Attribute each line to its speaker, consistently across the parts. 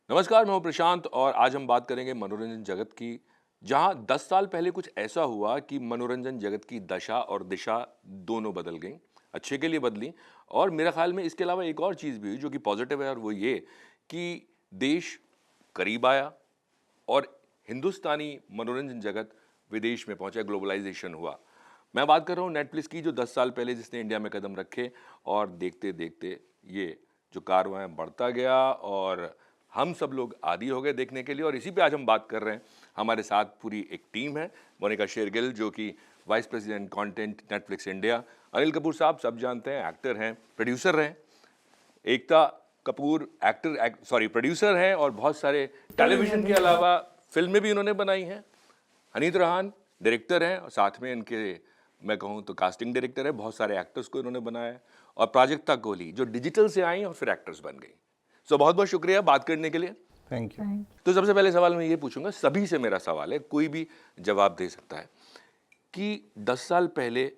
Speaker 1: नमस्कार, मैं हूं प्रशांत और आज हम बात करेंगे मनोरंजन जगत की, जहां 10 साल पहले कुछ ऐसा हुआ कि मनोरंजन जगत की दशा और दिशा दोनों बदल गईं, अच्छे के लिए बदली। और मेरे ख्याल में इसके अलावा एक और चीज़ भी हुई जो कि पॉजिटिव है और वो ये कि देश करीब आया और हिंदुस्तानी मनोरंजन जगत विदेश में पहुंचा, ग्लोबलाइजेशन हुआ। मैं बात कर रहा हूं नेटफ्लिक्स की, जो 10 साल पहले जिसने इंडिया में कदम रखे और देखते-देखते ये जो कारवां है बढ़ता गया और हम सब लोग आदी हो गए देखने के लिए। और इसी पे आज हम बात कर रहे हैं। हमारे साथ पूरी एक टीम है। मोनिका शेरगिल जो कि vice president content Netflix India, Anil Kapoor साहब सब जानते हैं, एक्टर हैं, प्रोड्यूसर रहे, एकता कपूर प्रोड्यूसर हैं और बहुत सारे टेलीविजन के अलावा फिल्में भी उन्होंने बनाई हैं। हनीत रहान डायरेक्टर हैं और साथ में इनके मैं कहूँ तो कास्टिंग डायरेक्टर है, बहुत सारे एक्टर्स को इन्होंने बनाया है। और प्राजक्ता कोहली जो डिजिटल से आई और फिर एक्टर्स बन गई। सो बहुत बहुत शुक्रिया बात करने के लिए।
Speaker 2: Thank you.
Speaker 1: तो सबसे पहले सवाल मैं ये पूछूंगा, सभी से मेरा सवाल है, कोई भी जवाब दे सकता है कि 10 साल पहले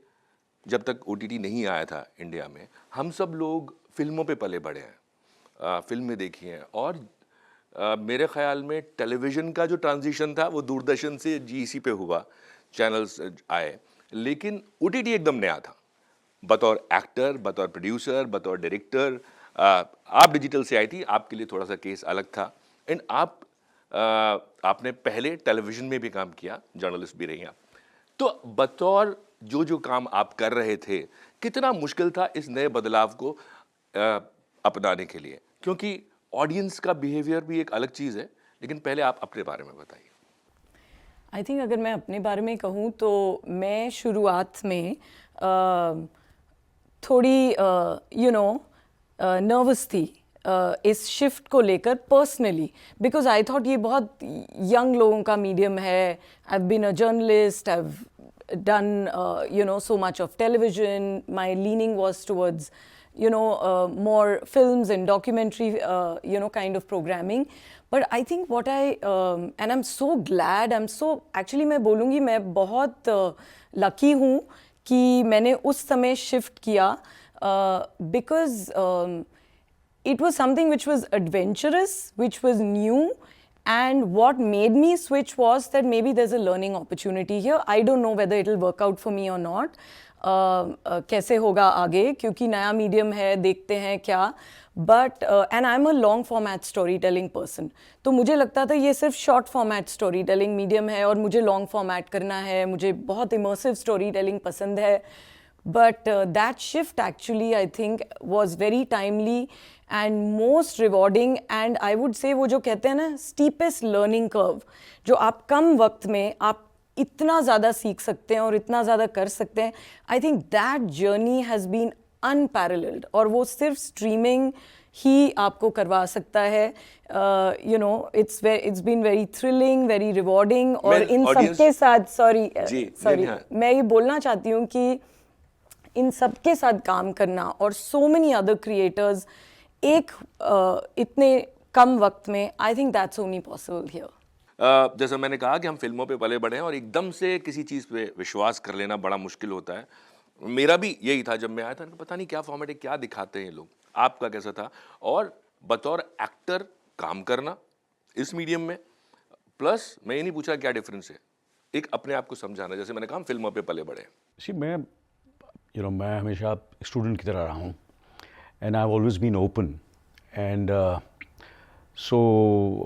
Speaker 1: जब तक ओटीटी नहीं आया था इंडिया में, हम सब लोग फिल्मों पे पले बढ़े हैं, फिल्में देखी हैं और मेरे ख्याल में टेलीविज़न का जो ट्रांजिशन था वो दूरदर्शन से जीईसी पे हुआ, चैनल्स आए, लेकिन ओटीटी एकदम नया था। बतौर एक्टर, बतौर प्रोड्यूसर, बतौर डायरेक्टर आप डिजिटल से आई थी, आपके लिए थोड़ा सा केस अलग था। एंड आपने पहले टेलीविज़न में भी काम किया, जर्नलिस्ट भी रही आप। तो बतौर जो काम आप कर रहे थे, कितना मुश्किल था इस नए बदलाव को अपनाने के लिए? क्योंकि ऑडियंस का बिहेवियर भी एक अलग चीज़ है, लेकिन पहले आप अपने बारे में बताइए।
Speaker 2: आई थिंक अगर मैं अपने बारे में कहूँ तो मैं शुरुआत में थोड़ी नर्वस थी इस शिफ्ट को लेकर पर्सनली, बिकॉज आई थॉट ये बहुत यंग लोगों का मीडियम है। I been a journalist, I done so much of television. My leaning was towards more films and documentary kind of programming. But I think what and I'm so glad, actually मैं बोलूँगी मैं बहुत lucky हूँ कि मैंने उस समय shift किया, because it was something which was adventurous, which was new. And what made me switch was that maybe there's a learning opportunity here. I don't know whether it'll work out for me or not. कैसे होगा आगे, क्योंकि नया medium है, देखते हैं क्या। But and I am a long format story telling person, तो मुझे लगता था ये सिर्फ short format story telling medium है और मुझे लॉन्ग फॉर्मेट करना है, मुझे बहुत इमर्सिव स्टोरी टेलिंग पसंद है। But that shift actually I think was very timely and most rewarding, and I would say वो जो कहते हैं ना steepest learning curve, जो आप कम वक्त में आप इतना ज़्यादा सीख सकते हैं और इतना ज़्यादा कर सकते हैं, I think that journey has been unparalleled। और वो सिर्फ स्ट्रीमिंग ही आपको करवा सकता है। it's been very thrilling, very rewarding। और इन सबके साथ sorry मैं ये बोलना चाहती हूँ कि इन सबके साथ काम करना और so many other creators एक इतने कम वक्त में, I think that's only possible here।
Speaker 1: जैसा मैंने कहा कि हम फिल्मों पे पले बढ़े हैं और एकदम से किसी चीज़ पे विश्वास कर लेना बड़ा मुश्किल होता है। मेरा भी यही था जब मैं आया था, पता नहीं क्या फॉर्मेट है, क्या दिखाते हैं ये लोग। आपका कैसा था? और बतौर एक्टर काम करना इस मीडियम में, प्लस मैं ये नहीं पूछा क्या डिफरेंस है, एक अपने आप को समझाना, जैसे मैंने कहा हम फिल्मों पे पले बढ़े।
Speaker 3: मैं हमेशा स्टूडेंट की तरह रहा हूँ, and I have always been open, and so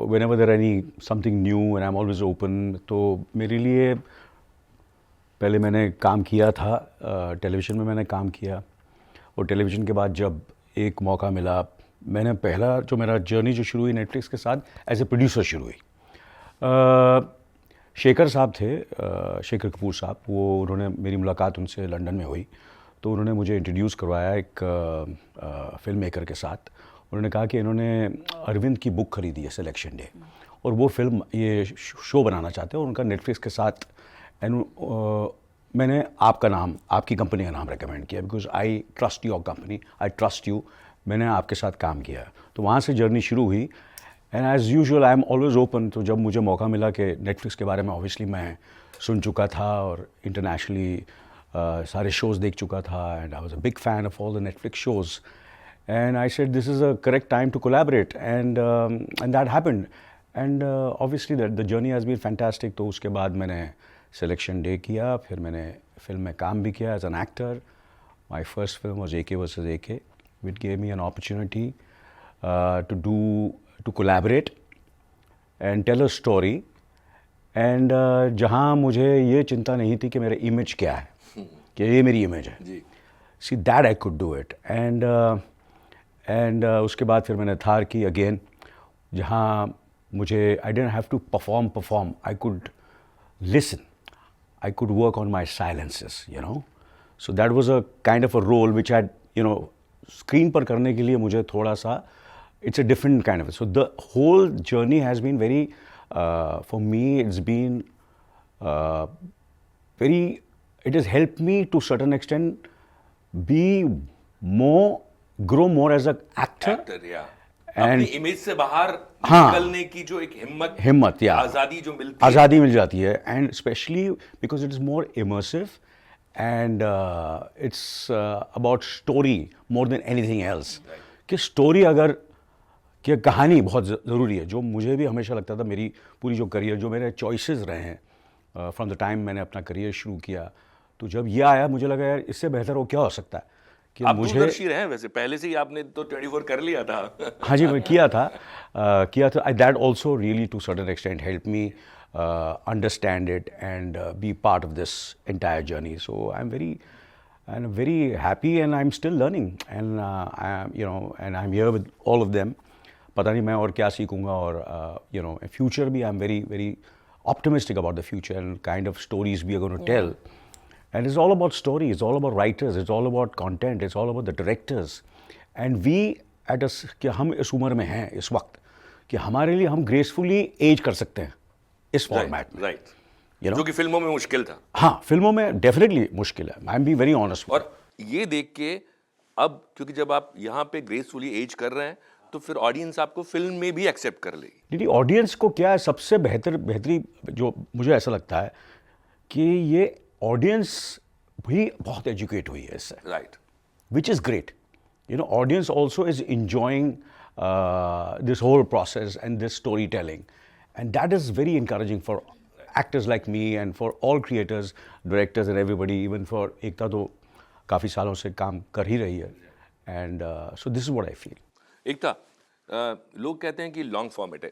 Speaker 3: whenever there any something new and I am always open. तो मेरे लिए पहले मैंने काम किया था टेलीविज़न में, मैंने काम किया, और टेलीविज़न के बाद जब एक मौका मिला, मैंने पहला जो मेरा जर्नी जो शुरू हुई नेटफ्लिक्स के साथ एज ए प्रोड्यूसर शुरू हुई। शेखर साहब थे, शेखर कपूर साहब, वो उन्होंने मेरी मुलाकात उनसे लंदन में हुई, तो उन्होंने मुझे इंट्रोड्यूस करवाया एक फिल्म मेकर के साथ। उन्होंने कहा कि इन्होंने अरविंद की बुक खरीदी है सिलेक्शन डे, और वो फिल्म ये शो बनाना चाहते हैं उनका नेटफ्लिक्स के साथ। एंड मैंने आपका नाम, आपकी कंपनी का नाम रेकमेंड किया, because I trust your company, I trust you. मैंने आपके साथ काम किया, तो वहाँ से जर्नी शुरू हुई। And as usual I am always open. तो जब मुझे मौका मिला कि नेटफ्लिक्स के बारे में ऑब्वियसली मैं सुन चुका था और इंटरनेशनली सारे शोज़ देख चुका था, and I was a big fan of all the Netflix shows. and I said this is a correct time to collaborate, and that happened, and obviously that the journey has been fantastic. तो उसके बाद मैंने selection day किया, फिर मैंने film में काम भी किया as an actor. My first film was AK versus AK, which gave me an opportunity to collaborate and tell a story. And जहाँ मुझे ये चिंता नहीं थी कि मेरा image क्या है, कि ये मेरी image है. See that I could do it. And उसके बाद फिर मैंने थार की again, जहाँ मुझे I didn't have to perform. I could listen. I could work on my silences, you know. So that was a kind of a role which had, you know, screen पर करने के लिए मुझे थोड़ा सा, it's a different kind of. So the whole journey has been very, for me, it's been very. It has helped me to certain extent grow more as an actor.
Speaker 1: या
Speaker 3: And
Speaker 1: अपनी image से बाहर
Speaker 3: हाँ,
Speaker 1: निकलने की जो एक हिम्मत
Speaker 3: या
Speaker 1: आजादी जो मिलती है,
Speaker 3: आज़ादी मिल जाती है, and specially because it is more immersive and it's about story more than anything else. कि स्टोरी अगर कि कहानी बहुत ज़रूरी है, जो मुझे भी हमेशा लगता था. मेरी पूरी जो करियर, जो मेरे चॉइसेस रहे हैं फ्रॉम द टाइम मैंने अपना करियर शुरू किया, तो जब ये आया मुझे लगा यार इससे बेहतर वो क्या हो सकता है कि
Speaker 1: आप
Speaker 3: मुझे.
Speaker 1: दूरदर्शी रहे हैं वैसे, पहले से ही आपने तो 24 कर लिया था.
Speaker 3: हाँ जी, मैं किया था. That also really to certain extent help me understand it and be part of this entire journey. So I am very happy and I am still learning, and I am here with all of them. पता नहीं मैं और क्या सीखूंगा, और you know future भी आई am very very optimistic about the future and kind of stories we are going to tell. And it's all about story, it's all about writers, it's all about content, it's all about the directors. And we कि हम इस उम्र में हैं इस वक्त कि हमारे लिए हम ग्रेसफुली एज कर सकते हैं इस फॉर्मेट में.
Speaker 1: राइट.
Speaker 3: You know?
Speaker 1: जो कि फिल्मों में मुश्किल था.
Speaker 3: हाँ, फिल्मों में डेफिनेटली मुश्किल है. I M be very honest.
Speaker 1: और ये देख के अब, क्योंकि जब आप यहाँ पे ग्रेसफुली एज कर रहे हैं, तो फिर ऑडियंस आपको फिल्म में भी एक्सेप्ट कर लेगी.
Speaker 3: नहीं, ऑडियंस को क्या है, सबसे बेहतरी जो मुझे ऐसा लगता है कि ये ऑडियंस भी बहुत एजुकेट हुई है इससे.
Speaker 1: Right.
Speaker 3: Which is great. You know, audience also is enjoying this whole process and this storytelling. And that is very encouraging for actors like me and for all creators, directors and everybody, even for Ekta तो काफ़ी सालों से काम कर ही रही है. And so this is what I feel.
Speaker 1: एकता, लोग कहते हैं कि लॉन्ग फॉर्मेट है,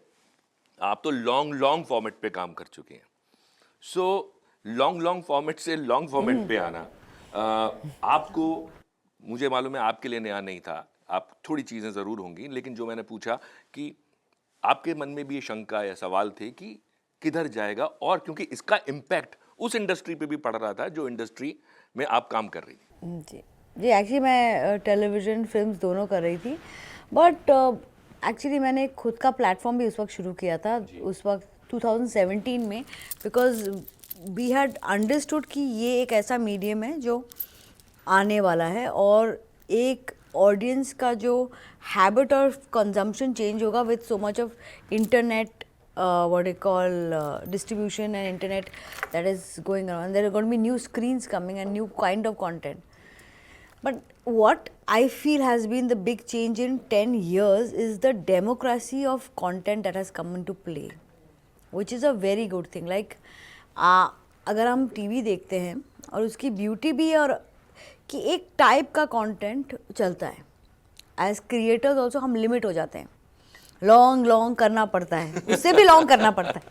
Speaker 1: आप तो लॉन्ग फॉर्मेट पे काम कर चुके हैं. सो लॉन्ग फॉर्मेट से लॉन्ग फॉर्मेट पे आना आपको, मुझे मालूम है आपके लिए नया नहीं था, आप थोड़ी चीज़ें ज़रूर होंगी, लेकिन जो मैंने पूछा कि आपके मन में भी ये शंका या सवाल थे कि किधर जाएगा, और क्योंकि इसका इम्पैक्ट उस इंडस्ट्री पे भी पड़ रहा था जो इंडस्ट्री में आप काम कर रही थी.
Speaker 2: जी एक्चुअली मैं टेलीविज़न फिल्म्स दोनों कर रही थी, बट एक्चुअली मैंने खुद का प्लेटफॉर्म भी उस वक्त शुरू किया था, उस वक्त 2017 में, बिकॉज वी हैड अंडरस्टूड कि ये एक ऐसा मीडियम है जो आने वाला है, और एक ऑडियंस का जो हैबिट ऑफ कंजम्पशन चेंज होगा with so much of internet, what they call distribution and internet that is going around. There are going to be new screens coming and new kind of content. But what I feel has been the big change in 10 years is the democracy of content that has come into play, which is a very good thing. Like अगर हम TV देखते हैं और उसकी beauty भी है, और कि एक टाइप का कंटेंट चलता है, एज क्रिएटर्स ऑल्सो हम लिमिट हो जाते हैं, लॉन्ग करना पड़ता है, उससे भी लॉन्ग करना पड़ता है.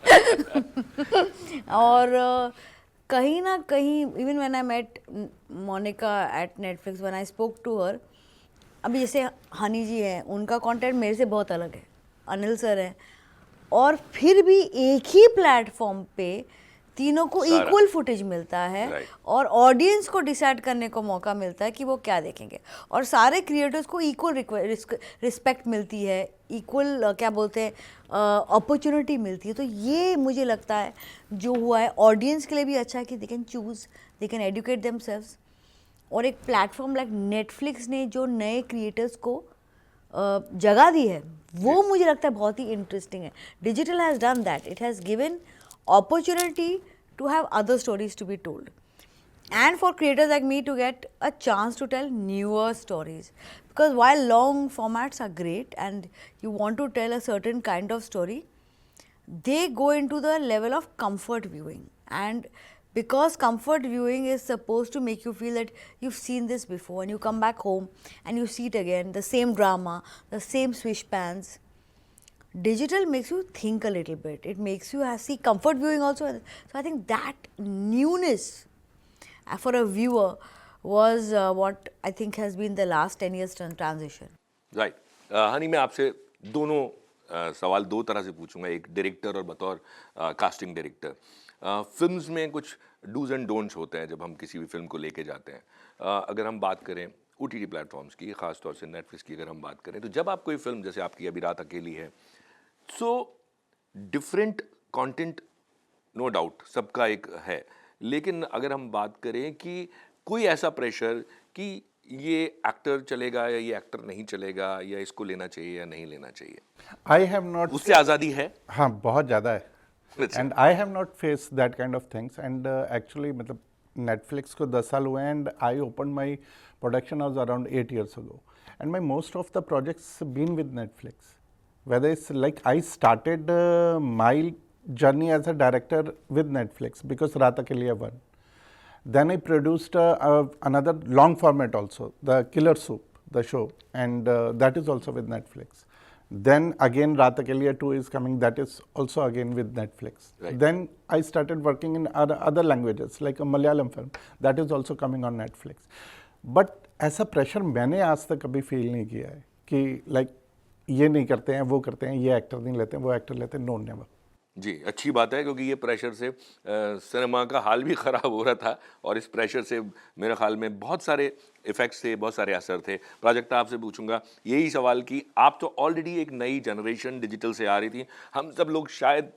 Speaker 2: और कहीं ना कहीं even when I met Monica at Netflix, when I spoke to her, अभी जैसे हनी जी हैं, उनका कंटेंट मेरे से बहुत अलग है, अनिल सर हैं, और फिर भी एक ही प्लेटफॉर्म पे तीनों को इक्वल फुटेज मिलता है, और ऑडियंस को डिसाइड करने को मौका मिलता है कि वो क्या देखेंगे, और सारे क्रिएटर्स को इक्वल रिस्पेक्ट मिलती है, इक्वल क्या बोलते हैं अपॉर्चुनिटी मिलती है. तो ये मुझे लगता है जो हुआ है ऑडियंस के लिए भी अच्छा है कि they can choose, they can educate themselves. और एक प्लेटफॉर्म लाइक नेटफ्लिक्स ने जो नए क्रिएटर्स को जगह दी है, वो मुझे लगता है बहुत ही इंटरेस्टिंग है. Digital has done that, it has given opportunity to have other stories to be told.
Speaker 4: and for creators like me to get a chance to tell newer stories, because while long formats are great and you want to tell a certain kind of story, they go into the level of comfort viewing, and because comfort viewing is supposed to make you feel that you've seen this before, and you come back home and you see it again, the same drama, the same swish pans. Digital makes you think a little bit. It makes you see comfort viewing also. So I think that newness for a viewer was what I think has been the last 10 years transition.
Speaker 1: Right Honey, मैं आपसे दोनों सवाल दो तरह से पूछूंगा, एक director और बतौर कास्टिंग डायरेक्टर। फिल्म्स में कुछ डूज एंड डोंट्स होते हैं जब हम किसी भी फिल्म को लेके जाते हैं। अगर हम बात करें OTT प्लेटफॉर्म्स की, ख़ासतौर से नेटफ्लिक्स की अगर हम बात करें, तो जब आप कोई फिल्म, जैसे आपकी अभी रात अकेली है, so different content no doubt सबका एक है, लेकिन अगर हम बात करें कि कोई ऐसा प्रेशर कि ये एक्टर चलेगा या ये एक्टर नहीं चलेगा, या इसको लेना चाहिए या नहीं लेना चाहिए,
Speaker 5: I have not.
Speaker 1: उससे आज़ादी है?
Speaker 5: हाँ, बहुत ज़्यादा है.
Speaker 1: अच्छा।
Speaker 5: And I have not faced that kind of things. And actually, मतलब Netflix को 10 साल हुए, and I opened my production house around 8 years ago. And my most of the projects been with Netflix. Whether it's like I started my journey as a director with Netflix because Raat Akeliya won. Then I produced another long format also, The Killer Soup, the show, and that is also with Netflix. Then again Raat Akeliya 2 is coming, that is also again with Netflix.
Speaker 1: Right.
Speaker 5: Then I started working in other languages like a Malayalam film, that is also coming on Netflix. But ऐसा pressure मैंने आज तक कभी feel नहीं किया है कि like ये नहीं करते हैं, वो करते हैं, ये एक्टर नहीं लेते हैं, वो एक्टर लेते हैं, नो नेवर।
Speaker 1: जी, अच्छी बात है, क्योंकि ये प्रेशर से सिनेमा का हाल भी ख़राब हो रहा था, और इस प्रेशर से मेरे ख्याल में बहुत सारे इफ़ेक्ट्स थे, बहुत सारे असर थे। प्राजक्ता, आपसे पूछूंगा यही सवाल कि आप तो ऑलरेडी एक नई जनरेशन डिजिटल से आ रही थी, हम सब लोग शायद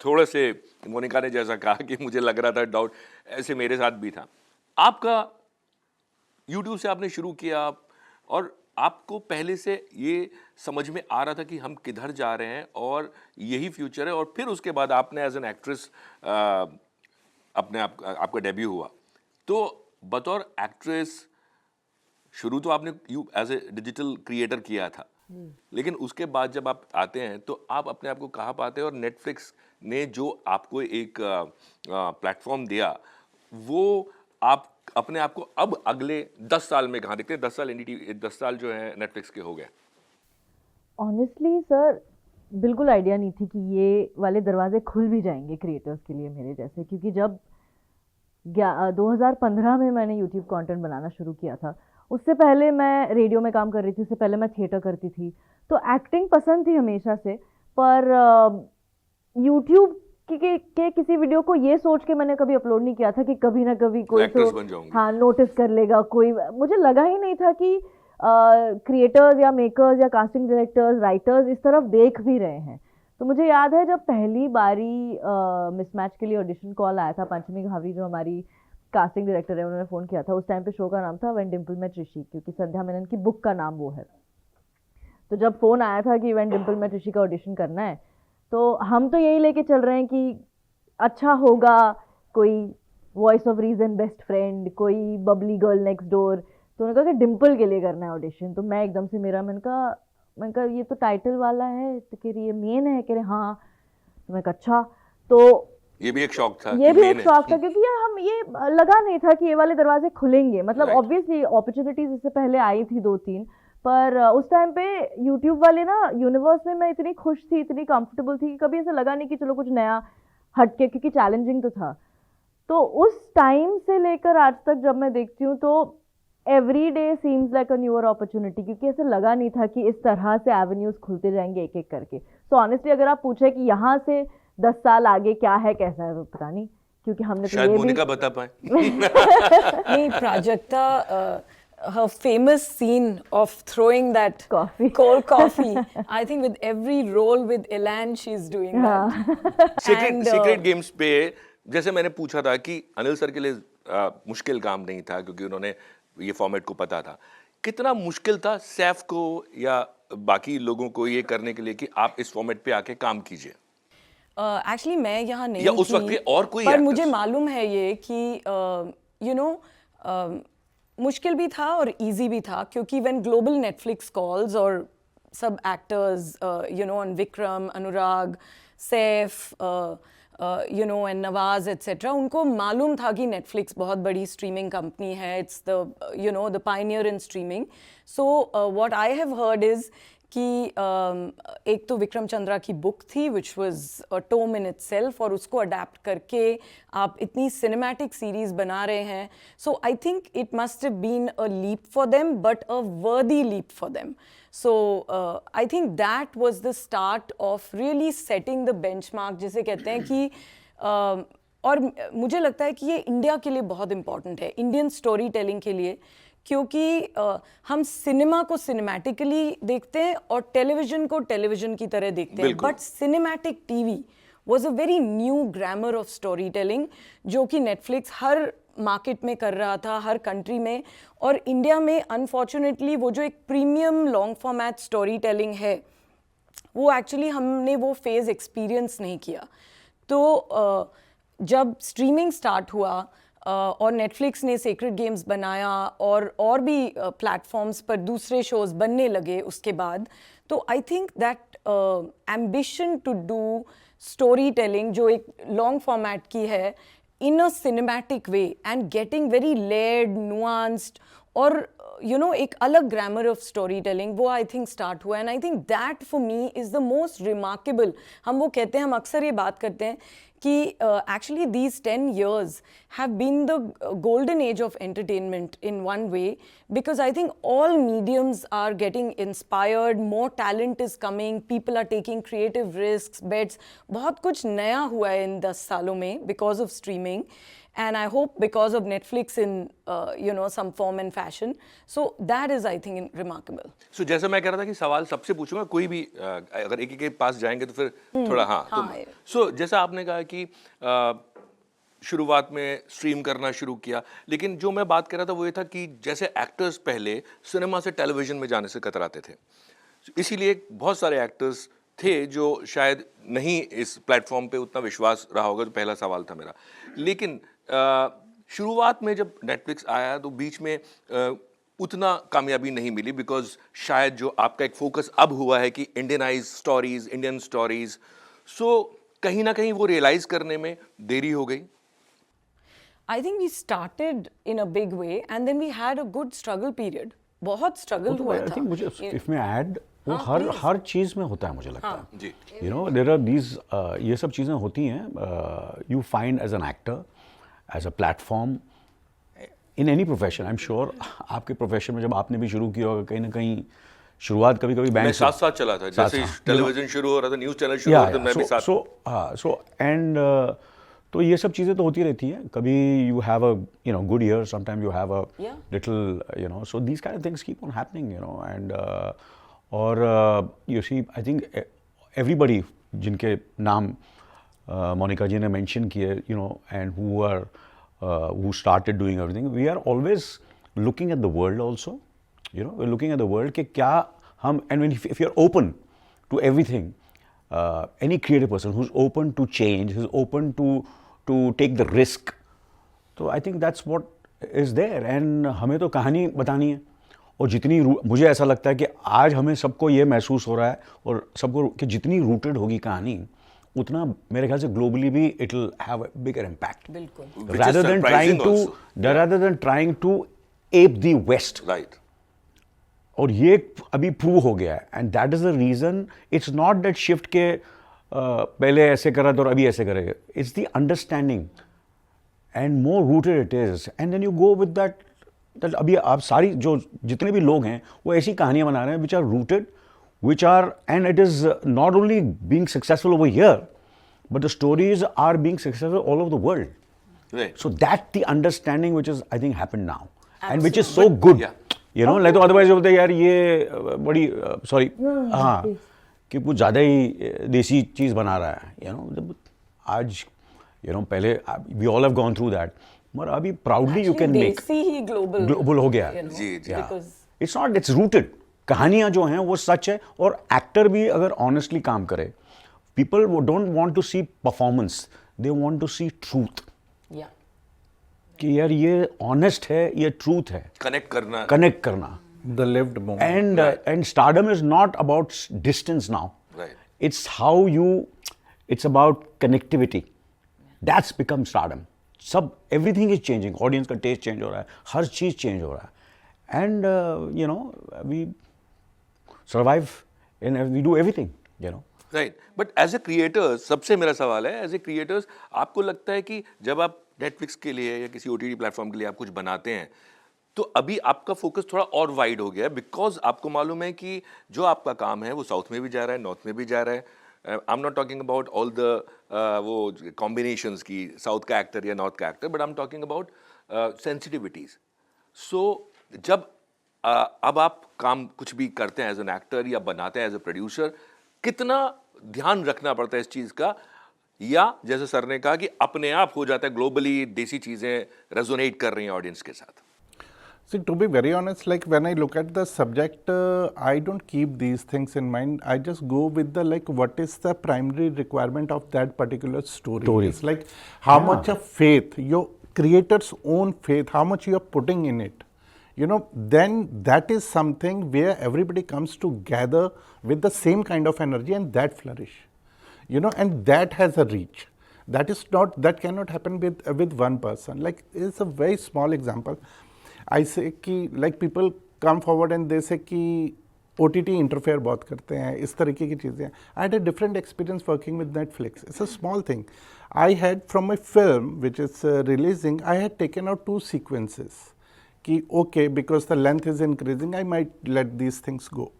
Speaker 1: थोड़े से, मोनिका ने जैसा कहा कि मुझे लग रहा था डाउट, ऐसे मेरे साथ भी था। आपका यूट्यूब से आपने शुरू किया, और आपको पहले से ये समझ में आ रहा था कि हम किधर जा रहे हैं और यही फ्यूचर है, और फिर उसके बाद आपने एज एन एक्ट्रेस अपने आपका डेब्यू हुआ, तो बतौर एक्ट्रेस शुरू तो आपने एज ए डिजिटल क्रिएटर किया था, लेकिन उसके बाद जब आप आते हैं तो आप अपने आप को कहाँ पाते हैं, और नेटफ्लिक्स ने जो आपको एक प्लेटफॉर्म दिया, वो आप अपने आप को अब अगले 10 साल में कहाँ देखते हैं? 10 साल जो है नेटफ्लिक्स के हो गए।
Speaker 6: ऑनेस्टली सर, बिल्कुल आइडिया नहीं थी कि ये वाले दरवाजे खुल भी जाएंगे क्रिएटर्स के लिए मेरे जैसे, क्योंकि जब 2015 में मैंने यूट्यूब कंटेंट बनाना शुरू किया था, उससे पहले मैं रेडियो में काम कर रही थी, उससे पहले मैं थिएटर करती थी, तो एक्टिंग पसंद थी हमेशा से, पर यूट्यूब के किसी वीडियो को ये सोच के मैंने कभी अपलोड नहीं किया था कि कभी ना कभी कोई तो हाँ नोटिस कर लेगा कोई। मुझे लगा ही नहीं था कि क्रिएटर्स या मेकर्स या कास्टिंग डायरेक्टर्स, राइटर्स इस तरफ देख भी रहे हैं। तो मुझे याद है जब पहली बारी मिसमैच के लिए ऑडिशन कॉल आया था, पंचमी घावरी जो हमारी कास्टिंग डायरेक्टर है, उन्होंने फ़ोन किया था। उस टाइम पे शो का नाम था व्हेन डिम्पल मेट ऋषि, क्योंकि संध्या मेनन की बुक का नाम वो है। तो जब फ़ोन आया था कि व्हेन डिम्पल मेट ऋषि का ऑडिशन करना है, तो हम तो यही लेके चल रहे हैं कि अच्छा होगा, कोई voice of reason, best friend, कोई बबली गर्ल नेक्स्ट डोर। तो उन्होंने कहा कि डिम्पल के लिए करना है ऑडिशन। तो मैं एकदम से मैंने कहा ये तो टाइटल वाला है, तो कह रही ये मेन है, कह रहे हाँ। तो मैं कहा अच्छा। तो
Speaker 1: ये भी एक शौक था,
Speaker 6: ये भी एक शौक था, क्योंकि हम ये लगा नहीं था कि ये वाले दरवाजे खुलेंगे। मतलब ऑब्वियसली अपॉर्चुनिटीज इससे पहले आई थी 2-3, पर उस टाइम पे यूट्यूब वाले ना यूनिवर्स में मैं इतनी खुश थी, इतनी कंफर्टेबल थी कि कभी ऐसा लगा नहीं कि चलो कुछ नया हटके, क्योंकि चैलेंजिंग तो था। तो उस टाइम से लेकर आज तक जब मैं देखती हूँ तो every day seems like a newer opportunity, क्योंकि ऐसा लगा नहीं था कि इस तरह से एवेन्यूज खुलते जाएंगे एक एक करके। सो ऑनेस्टली अगर आप पूछे कि यहाँ से 10 साल आगे क्या है, कैसा है, तो पता नहीं, क्योंकि हमने तो ये
Speaker 1: मोनिका बता पाए।
Speaker 2: नहीं, Prajakta, her famous scene of throwing that cold coffee, I think with every role with Elan she's doing that.
Speaker 1: Secret games पे जैसे मैंने पूछा था कि अनिल सर के लिए मुश्किल काम नहीं था, क्योंकि उन्होंने ये फॉर्मेट को पता था। कितना मुश्किल था सैफ को या बाकी लोगों को ये करने के लिए कि आप इस फॉर्मेट पे आके काम कीजिए?
Speaker 2: एक्चुअली मैं यहाँ नहीं
Speaker 1: या उस वक्त और कोई
Speaker 2: पर मुझे मालूम है ये कि you know, मुश्किल भी था और easy भी था क्योंकि when global Netflix calls और सब actors, you know, on Vikram, Anurag, Saif, you know, and Nawaz, etc. उनको मालूम था कि Netflix बहुत बड़ी streaming company है. It's the, you know, the pioneer in streaming. So what I have heard is कि एक तो विक्रम चंद्रा की बुक थी which was a tome in itself और उसको अडेप्ट करके आप इतनी सिनेमैटिक सीरीज बना रहे हैं. So I think it must have been a leap for them but a worthy leap for them. So I think that was the start of really setting the benchmark जिसे कहते हैं कि और मुझे लगता है कि ये इंडिया के लिए बहुत इंपॉर्टेंट है, इंडियन स्टोरी टेलिंग के लिए, क्योंकि हम सिनेमा को सिनेमैटिकली देखते हैं और टेलीविजन को टेलीविजन की तरह देखते हैं. But cinematic TV was a very new grammar of story telling जो कि नेटफ्लिक्स हर मार्केट में कर रहा था, हर कंट्री में. और इंडिया में अनफॉर्चुनेटली वो जो एक premium long format story telling है वो एक्चुअली हमने वो फेज़ एक्सपीरियंस नहीं किया. तो जब स्ट्रीमिंग स्टार्ट हुआ और नेटफ्लिक्स ने सेक्रेड गेम्स बनाया और भी प्लेटफॉर्म्स पर दूसरे शोज बनने लगे उसके बाद, तो I think that ambition to do story telling जो एक लॉन्ग फॉर्मेट की है in a cinematic way and getting very layered, nuanced और you know एक अलग ग्रामर ऑफ स्टोरी टेलिंग, वो आई थिंक स्टार्ट हुआ. And I think that for me is the most remarkable. हम वो कहते हैं, हम अक्सर ये बात करते हैं कि actually these 10 years have been the golden age of entertainment in one way, because I think all mediums are getting inspired, more talent is coming, people are taking creative risks, bets. बहुत कुछ नया हुआ है इन 10 सालों में because of streaming. And I hope because of Netflix in, you know, some form and fashion. So that is, I think, remarkable.
Speaker 1: So जैसे मैं कह रहा था कि सवाल सबसे पूछूंगा, कोई भी अगर एक के पास जाएंगे तो फिर थोड़ा So जैसा आपने कहा कि शुरुआत में स्ट्रीम करना शुरू किया, लेकिन जो मैं बात कर रहा था वो ये था कि जैसे एक्टर्स पहले सिनेमा से टेलीविजन में जाने से कतराते थे, इसीलिए बहुत सारे एक्टर्स थे जो शायद नहीं इस प्लेटफॉर्म पे उतना विश्वास रहा होगा. तो पहला सवाल था मेरा. लेकिन शुरुआत में जब नेटफ्लिक्स आया तो बीच में उतना कामयाबी नहीं मिली, बिकॉज शायद जो आपका एक फोकस अब हुआ है कि इंडियनाइज स्टोरीज, इंडियन स्टोरीज, सो कहीं ना कहीं वो रियलाइज करने में देरी हो गई.
Speaker 2: I think we started in a big way and then we had a good struggle period. बहुत struggle हुआ
Speaker 3: I
Speaker 2: था.
Speaker 3: think मुझे if मैं add वो हर चीज़ में होता है मुझे लगता है.
Speaker 1: जी.
Speaker 3: You know there are these ये सब चीज़ें होती हैं. You find as an actor, as a platform, in any profession, I'm sure आपके प्रोफेशन में जब आपने भी शुरू किया होगा कहीं ना कहीं शुरुआत कभी कभी बैंक
Speaker 1: साथ साथ चला था, जैसे टेलीविजन शुरू हो रहा था, न्यूज़ चैनल शुरू हो रहा था, मैं भी साथ.
Speaker 3: So and तो ये सब चीज़ें तो होती रहती हैं. कभी you have a good year, sometimes you have a little so these kind of things keep on happening, and और you see I think everybody जिनके नाम मोनिका जी ने मेंशन किए, and who started doing everything, we are always looking at the world also, we're looking at the world कि क्या हम, and if you're open to everything, any creative person who's open to change, who's open to take the risk, so I think that's what is there. And हमें तो कहानी बतानी है, और जितनी मुझे ऐसा लगता है कि आज हमें सबको ये महसूस हो रहा है और सबको कि जितनी रूटेड होगी कहानी उतना मेरे ख्याल से ग्लोबली भी it will have a bigger impact,
Speaker 2: बिल्कुल,
Speaker 3: rather than trying to ape the West.
Speaker 1: Right.
Speaker 3: और ये अभी प्रूव हो गया है, and that is the reason. It's not that shift के पहले ऐसे करा था और अभी ऐसे करेगा. It's the understanding and more rooted it is, and then you go with that. अभी आप सारी जो जितने भी लोग हैं वो ऐसी कहानियां बना रहे हैं which are rooted, which are, and it is not only being successful over here, but the stories are being successful all over the world.
Speaker 1: Right.
Speaker 3: So that the understanding which is I think happened now, and which is so good.
Speaker 1: Yeah.
Speaker 3: Like तो otherwise बोलते यार ये बड़ी sorry हाँ कि कुछ ज़्यादा ही देसी चीज़ बना रहा है. आज पहले we all have gone through that, मगर अभी proudly you can make
Speaker 2: देसी ही
Speaker 3: global हो गया.
Speaker 1: जी.
Speaker 3: It's not, it's rooted. कहानियाँ जो हैं वो सच है, और एक्टर भी अगर ऑनेस्टली काम करे, people don't want to see performance, they want to see truth. कि यार ये ऑनेस्ट है, ये ट्रूथ है,
Speaker 1: कनेक्ट करना
Speaker 5: The lived moment.
Speaker 3: and stardom is not about distance now.
Speaker 1: Right.
Speaker 3: It's it's about connectivity. That's become stardom. Everything is changing. Audience का taste change हो रहा है, हर चीज change हो रहा है, and we survive and we do everything.
Speaker 1: Right, but as a creators सबसे मेरा सवाल है, एज ए क्रिएटर्स आपको लगता है कि जब आप नेटफ्लिक्स के लिए या किसी ओटीटी प्लेटफॉर्म के लिए आप कुछ बनाते हैं तो अभी आपका फोकस थोड़ा और वाइड हो गया है, बिकॉज आपको मालूम है कि जो आपका काम है वो साउथ में भी जा रहा है, नॉर्थ में भी जा रहा है. I am not talking about all the वो कॉम्बिनेशंस की साउथ का एक्टर या नॉर्थ का actor, but I am talking about sensitivities. So जब अब आप काम कुछ भी करते हैं एज एन एक्टर या बनाते हैं एज ए प्रोड्यूसर, कितना ध्यान रखना पड़ता है इस चीज़ का, या जैसे सर ने कहा कि अपने आप हो जाता है, ग्लोबली देसी चीज़ें रेजोनेट कर रही हैं ऑडियंस के साथ?
Speaker 5: See, to be very honest, like when I look at the subject, I don't keep these things in mind. I just go with the what is the primary requirement of that particular story. It's like how much of faith, your creator's own faith, how much you are putting in it. Then that is something where everybody comes together with the same kind of energy and that flourish. And that has a reach. That cannot happen with one person. Like, it's a very small example. I say कि like people come forward and they say कि OTT interfere बहुत करते हैं, इस तरीके की चीज़ें. I had a different experience working with Netflix. It's a small thing. I had from my film which is releasing, I had taken out 2 sequences. कि okay, because the length is increasing, I might let these things go.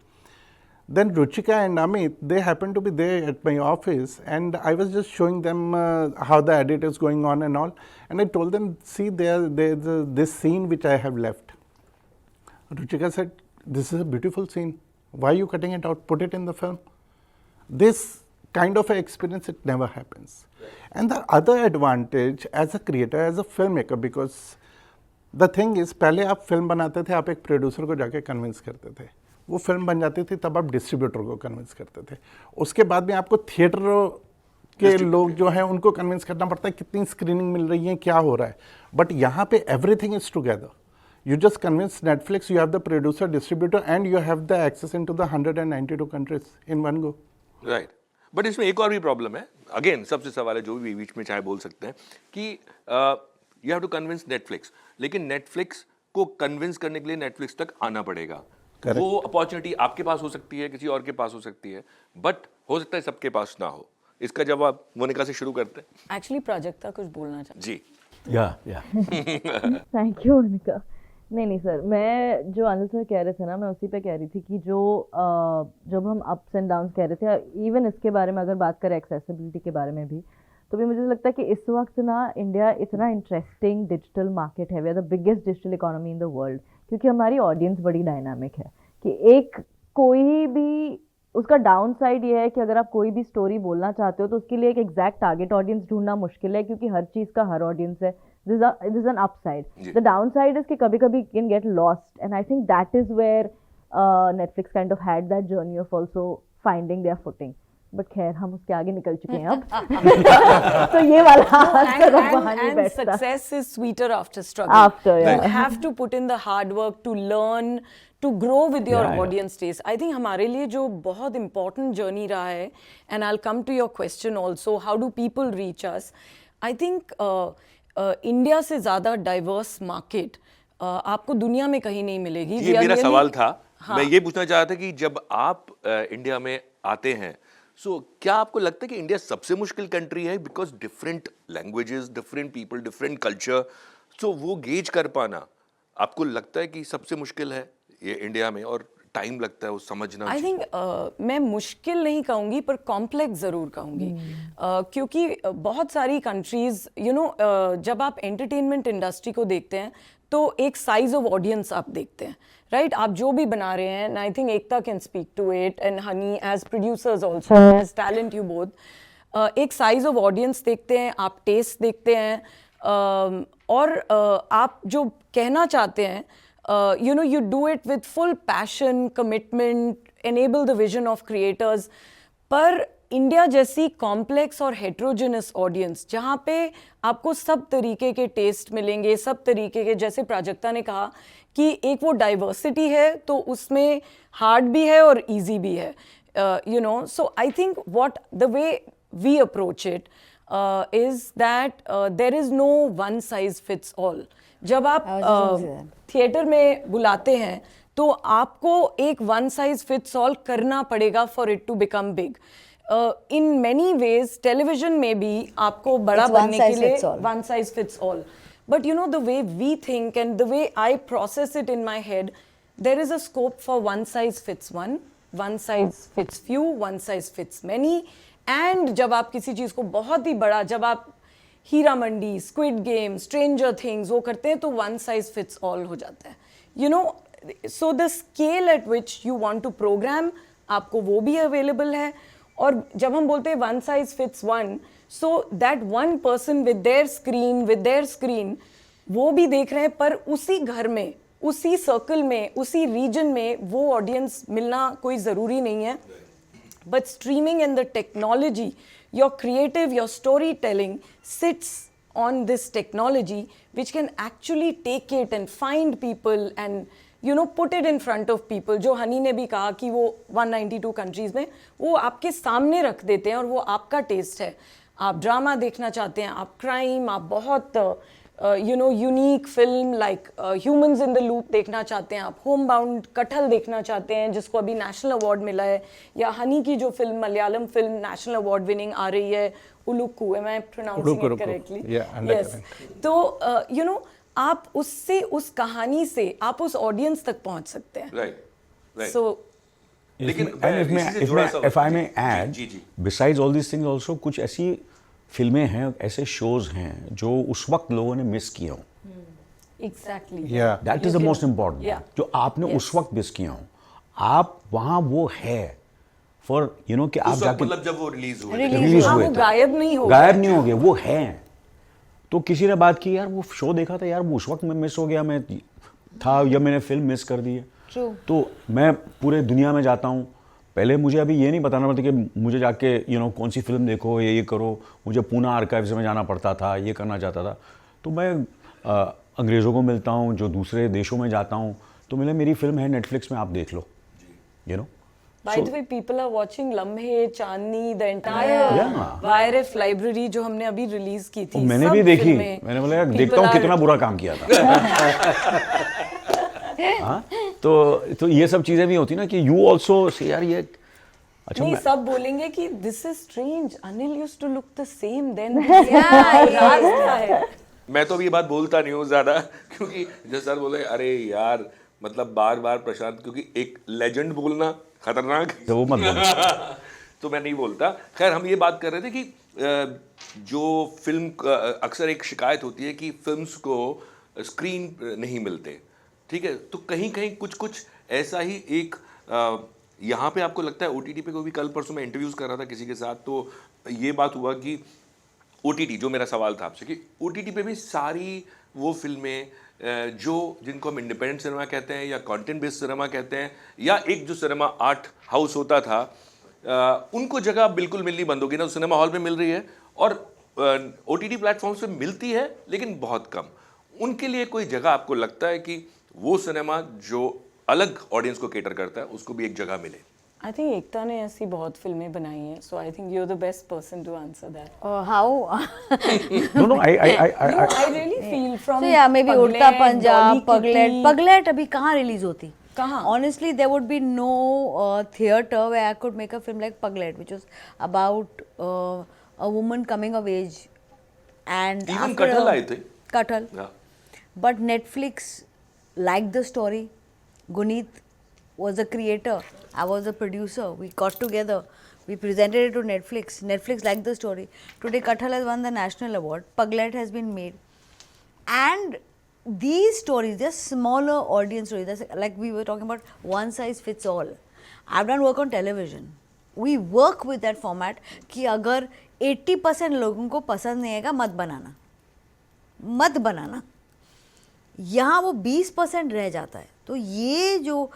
Speaker 5: Then Ruchika and Amit, they happened to be there at my office, and I was just showing them how the edit is going on and all. And I told them, see, there's this scene which I have left. Ruchika said, this is a beautiful scene. Why are you cutting it out? Put it in the film. This kind of experience, it never happens. Right. And the other advantage as a creator, as a filmmaker, because the thing is, पहले आप film बनाते थे, आप एक producer को जाके convince करते थे, वो फिल्म बन जाती थी, तब आप डिस्ट्रीब्यूटर को कन्विंस करते थे. उसके बाद में आपको थिएटर के लोग जो हैं उनको कन्विंस करना पड़ता है, कितनी स्क्रीनिंग मिल रही है, क्या हो रहा है. बट यहाँ पे everything is together. You just convince Netflix, you have the producer, distributor, and you have the access into the 192 countries in one go.
Speaker 1: Right. But इसमें एक और भी प्रॉब्लम है. अगेन सबसे सवाल है, जो भी बीच में चाहे बोल सकते हैं, कि you have to convince Netflix, लेकिन नेटफ्लिक्स को कन्विंस करने के लिए नेटफ्लिक्स तक आना पड़ेगा. Correct. वो अपॉर्चुनिटी आपके पास हो सकती है, किसी और के पास हो सकती है, बट हो सकता है सबके पास ना हो. इसका जवाब मोनिका से शुरू करते हैं.
Speaker 2: एक्चुअली प्राजक्ता कुछ बोलना चाहती
Speaker 1: जी.
Speaker 3: या
Speaker 6: थैंक यू मोनिका. नहीं सर, मैं जो अनिल सर कह रहे थे ना, मैं उसी पे कह रही थी कि जो जब हम अप्स एंड डाउन्स कह रहे थे, इवन इसके बारे में अगर बात करें एक्सेसिबिलिटी के बारे में भी, तो भी मुझे लगता है कि इस वक्त ना इंडिया इतना इंटरेस्टिंग डिजिटल मार्केट है. We are the biggest digital economy in the world, क्योंकि हमारी ऑडियंस बड़ी डायनामिक है. कि एक कोई भी उसका डाउन साइड ये है कि अगर आप कोई भी स्टोरी बोलना चाहते हो तो उसके लिए एक एग्जैक्ट टारगेट ऑडियंस ढूंढना मुश्किल है, क्योंकि हर चीज़ का हर ऑडियंस है. This is an upside. The downside is कि कभी कभी can get lost, and I think that is where Netflix kind of had that journey of also finding their footing. But खैर हम उसके आगे निकल चुके हैं अब. तो ये वाला
Speaker 2: and success is sweeter after struggle. You have to put in the hard work to learn, to grow with your audience taste. I think हमारे लिए जो बहुत important journey रहा है, and I'll come to your question also, how do people reach us? I think India से ज़्यादा diverse market आपको दुनिया में कहीं नहीं मिलेगी.
Speaker 1: ये मेरा सवाल था. मैं ये पूछना चाह रहा था कि जब आप इंडिया में आते हैं, सो क्या आपको लगता है कि इंडिया सबसे मुश्किल कंट्री है, because different languages, different people, different culture, so वो गेज कर पाना आपको लगता है कि सबसे मुश्किल है ये इंडिया में, और टाइम लगता है वो समझना?
Speaker 2: आई थिंक मैं मुश्किल नहीं कहूँगी, पर कॉम्प्लेक्स ज़रूर कहूँगी. क्योंकि बहुत सारी कंट्रीज़ जब आप एंटरटेनमेंट इंडस्ट्री को देखते हैं तो एक साइज ऑफ ऑडियंस आप देखते हैं, राइट? आप जो भी बना रहे हैं, and I think Ekta can speak to it, and Honey as producers also, as talent you both, एक साइज ऑफ ऑडियंस देखते हैं, आप टेस्ट देखते हैं, और आप जो कहना चाहते हैं, you do it with full passion, commitment, enable the vision of creators. पर इंडिया जैसी कॉम्प्लेक्स और हेट्रोजेनस ऑडियंस जहाँ पे आपको सब तरीके के टेस्ट मिलेंगे, सब तरीके के, जैसे प्राजक्ता ने कहा कि एक वो डाइवर्सिटी है तो उसमें हार्ड भी है और इजी भी है, you know. So I think what the way we approach it is that there is no one size fits all. जब आप थिएटर में बुलाते हैं तो आपको एक वन साइज फिट्स ऑल करना पड़ेगा for it to become big. In many ways television में भी आपको बड़ा
Speaker 4: It's one
Speaker 2: बनने के
Speaker 4: size
Speaker 2: लिए
Speaker 4: fits all.
Speaker 2: one size fits all. But you know, the way we think and the way I process it in my head, there is a scope for one size fits one size fits few, one size fits many. And जब आप किसी चीज़ को बहुत ही बड़ा, जब आप Heera Mandi, squid game, stranger things वो करते हैं तो one size fits all हो जाता है. You know, so the scale at which you want to program, आपको वो भी अवेलेबल है. और जब हम बोलते हैं one size fits one, so that one person with their screen वो भी देख रहे हैं, पर उसी घर में, उसी सर्कल में, उसी रीजन में वो ऑडियंस मिलना कोई ज़रूरी नहीं है. But streaming and the technology, your creative, your story telling sits on this technology which can actually take it and find people and you know put it in front of people. जो हनी ने भी कहा कि वो 192 countries में वो आपके सामने रख देते हैं और वो आपका टेस्ट है. आप ड्रामा देखना चाहते हैं, आप क्राइम, आप बहुत you know unique film like humans in the loop देखना चाहते हैं, आप होम बाउंड कटहल देखना चाहते हैं जिसको अभी नेशनल अवार्ड मिला है, या हनी की जो film Malayalam film national award winning आ रही है उलुक्कू, am I pronouncing it correctly? Yes. तो you know आप उससे, उस कहानी से आप उस ऑडियंस तक पहुंच सकते हैं.
Speaker 1: राइट.
Speaker 2: So
Speaker 1: लेकिन
Speaker 3: if I may add, besides all these things also कुछ ऐसी फिल्में हैं, ऐसे शोज हैं जो उस वक्त लोगों ने मिस किए हों.
Speaker 2: exactly.
Speaker 5: Yeah.
Speaker 3: That is the most important.
Speaker 2: Yeah.
Speaker 3: जो आपने उस वक्त मिस किए हों, आप वहाँ वो है फॉर यू नो कि आप जाके
Speaker 1: मतलब जब वो रिलीज हुए
Speaker 3: रिलीज
Speaker 2: हाँ,
Speaker 3: हुए
Speaker 2: वो
Speaker 3: थे,
Speaker 2: गायब नहीं हो
Speaker 3: गायब नहीं हो गए, वो हैं. तो किसी ने बात की यार वो शो देखा था यार, वो उस वक्त में मिस हो गया, मैं था या मैंने फिल्म मिस कर दी है.
Speaker 4: True.
Speaker 3: तो मैं पूरे दुनिया में जाता हूँ. पहले मुझे अभी ये नहीं बताना पड़ता कि मुझे जाके यू नो कौन सी फिल्म देखो, ये करो. मुझे पूना आर्काइव्स में जाना पड़ता था, ये करना चाहता था. तो मैं अंग्रेज़ों को मिलता हूँ, जो दूसरे देशों में जाता हूँ, तो मिले मेरी फिल्म है नेटफ्लिक्स में, आप देख लो. You know
Speaker 2: By the way, people are watching लम्हे, चांदनी, the entire
Speaker 3: Yeah.
Speaker 2: YRF library जो हमने अभी रिलीज की थी.
Speaker 3: मैंने
Speaker 2: सब
Speaker 3: भी देखी.
Speaker 2: फिल्में,
Speaker 3: मैंने बोला यार
Speaker 2: people
Speaker 3: देखता हूँ
Speaker 2: are-
Speaker 3: कितना बुरा काम किया था. हाँ, तो ये सब चीज़ें भी होती ना कि यू ऑल्सो से यार ये अच्छा
Speaker 2: नहीं,
Speaker 3: मैं
Speaker 2: सब बोलेंगे कि this is strange, Anil used to look the same then.
Speaker 1: मैं तो अभी ये बात बोलता नहीं हूँ ज़्यादा, क्योंकि जैसे सर बोले अरे यार मतलब बार बार प्रशांत, क्योंकि एक लेजेंड बोलना खतरनाक है,
Speaker 3: तो वो मत बोलो.
Speaker 1: तो मैं नहीं बोलता. खैर हम ये बात कर रहे थे कि जो फिल्म अक्सर एक शिकायत होती है कि फिल्म्स को स्क्रीन नहीं मिलते. ठीक है, तो कहीं कहीं कुछ कुछ ऐसा ही एक यहाँ पे आपको लगता है OTT पे, को भी कल परसों मैं इंटरव्यूज़ कर रहा था किसी के साथ, तो ये बात हुआ कि OTT, जो मेरा सवाल था आपसे कि OTT पे भी सारी वो फिल्में जो जिनको हम इंडिपेंडेंट सिनेमा कहते हैं या कंटेंट बेस्ड सिनेमा कहते हैं, या एक जो सिनेमा आर्ट हाउस होता था, उनको जगह बिल्कुल मिलनी बंद होगी ना. तो सिनेमा हॉल में मिल रही है और OTT प्लेटफॉर्म्स पे मिलती है लेकिन बहुत कम. उनके लिए कोई जगह आपको लगता है कि वो सिनेमा जो अलग ऑडियंस को केटर करता है उसको भी एक जगह मिले?
Speaker 2: आई थिंक एकता ने ऐसी बहुत फिल्में बनाई हैं, so I think you are the best person to answer that.
Speaker 4: How?
Speaker 3: No, I
Speaker 2: I really feel from
Speaker 4: So yeah, maybe
Speaker 2: Paglet,
Speaker 4: उड़ता पंजाब,
Speaker 2: Dolly
Speaker 4: पगलेट.
Speaker 2: Kitty.
Speaker 4: पगलेट अभी कहाँ रिलीज होती?
Speaker 2: कहाँ?
Speaker 4: Honestly, there would be no theater where I could make a film like Paglet, which was about a woman coming of age, and
Speaker 1: Even
Speaker 4: after
Speaker 1: कटहल आए थे.
Speaker 4: कटहल.
Speaker 1: Yeah.
Speaker 4: But Netflix liked the story. Guneet was the creator. I was the producer. We got together. We presented it to Netflix. Netflix liked the story. Today, Kathal has won the national award. Paglet has been made. And these stories, they're smaller audience stories. That's like we were talking about, one size fits all. I've done work on television. We work with that format कि अगर 80% लोगों को पसंद नहीं आएगा, मत बनाना. यहाँ वो 20% रह जाता है. तो ये जो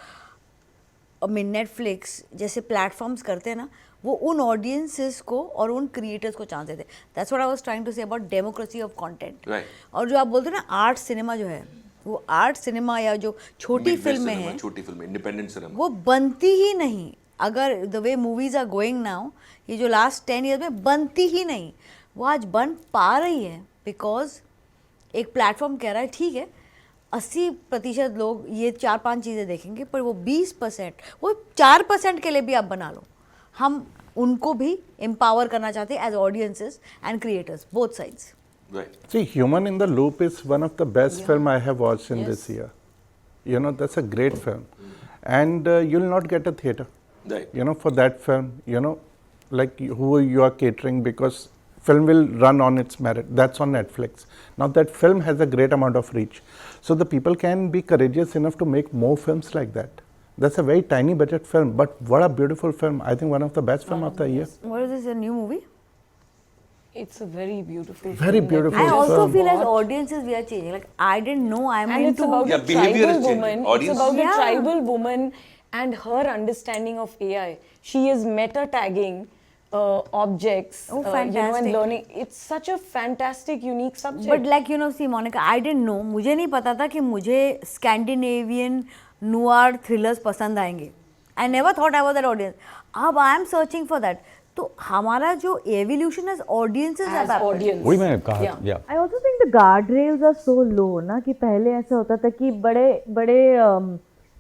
Speaker 4: नेटफ्लिक्स जैसे प्लेटफॉर्म्स करते हैं ना, वो उन ऑडियंसेस को और उन क्रिएटर्स को चांस देते। That's what I was trying to say about democracy of content.
Speaker 1: Right.
Speaker 4: और जो आप बोलते हो ना आर्ट सिनेमा जो है, वो आर्ट सिनेमा या जो छोटी
Speaker 1: Midway
Speaker 4: फिल्में
Speaker 1: cinema,
Speaker 4: हैं
Speaker 1: छोटी फिल्में, इंडिपेंडेंट सिनेमा,
Speaker 4: वो बनती ही नहीं। अगर the way movies are going now, ये जो लास्ट 10 ईयर्स में बनती ही नहीं, वो आज बन पा रही है बिकॉज एक प्लेटफॉर्म कह रहा है ठीक है 80% लोग ये 4-5 चीज़ें देखेंगे, पर वो 20%, वो 4% के लिए भी आप बना लो, हम उनको भी एम्पावर करना चाहते हैं as audiences and creators, both sides.
Speaker 1: Right.
Speaker 5: See, Human in the Loop is one of the best film I have watched in this year. You know, that's a great film. And you'll not get a theater,
Speaker 1: right.
Speaker 5: you know, for that film, you know, like who you are catering, because film will run on its merit. That's on Netflix. Now that film has a great amount of reach. So the people can be courageous enough to make more films like that. That's a very tiny budget film, but what a beautiful film. I think one of the best film of the year.
Speaker 4: What is this, a new movie?
Speaker 2: It's a very beautiful
Speaker 5: Very
Speaker 2: film that
Speaker 5: beautiful
Speaker 2: we
Speaker 4: I
Speaker 2: just
Speaker 4: also
Speaker 5: film.
Speaker 4: feel as
Speaker 2: watched.
Speaker 4: audiences we are changing. Like I didn't know I'm
Speaker 2: And it's
Speaker 4: into
Speaker 2: about
Speaker 1: Yeah,
Speaker 2: a
Speaker 1: behavior is
Speaker 2: tribal
Speaker 1: changing.
Speaker 2: woman.
Speaker 1: Audience-
Speaker 2: It's about
Speaker 4: Yeah.
Speaker 2: a tribal woman and her understanding of AI. She is meta tagging objects,
Speaker 4: Oh,
Speaker 2: you know, and
Speaker 4: fantastic.
Speaker 2: learning. It's such a fantastic, unique subject.
Speaker 4: But like you know see Monica, I didn't know, मुझे नहीं पता था कि मुझे Scandinavian नूआर thrillers पसंद आएंगे। I never thought I was that audience. अब I am searching for that. तो हमारा जो evolution as audiences
Speaker 2: as audience.
Speaker 3: वही मैं कहा,
Speaker 2: Yeah.
Speaker 3: yeah.
Speaker 6: I also think the guardrails are so low ना, कि पहले ऐसा होता था कि बड़े बड़े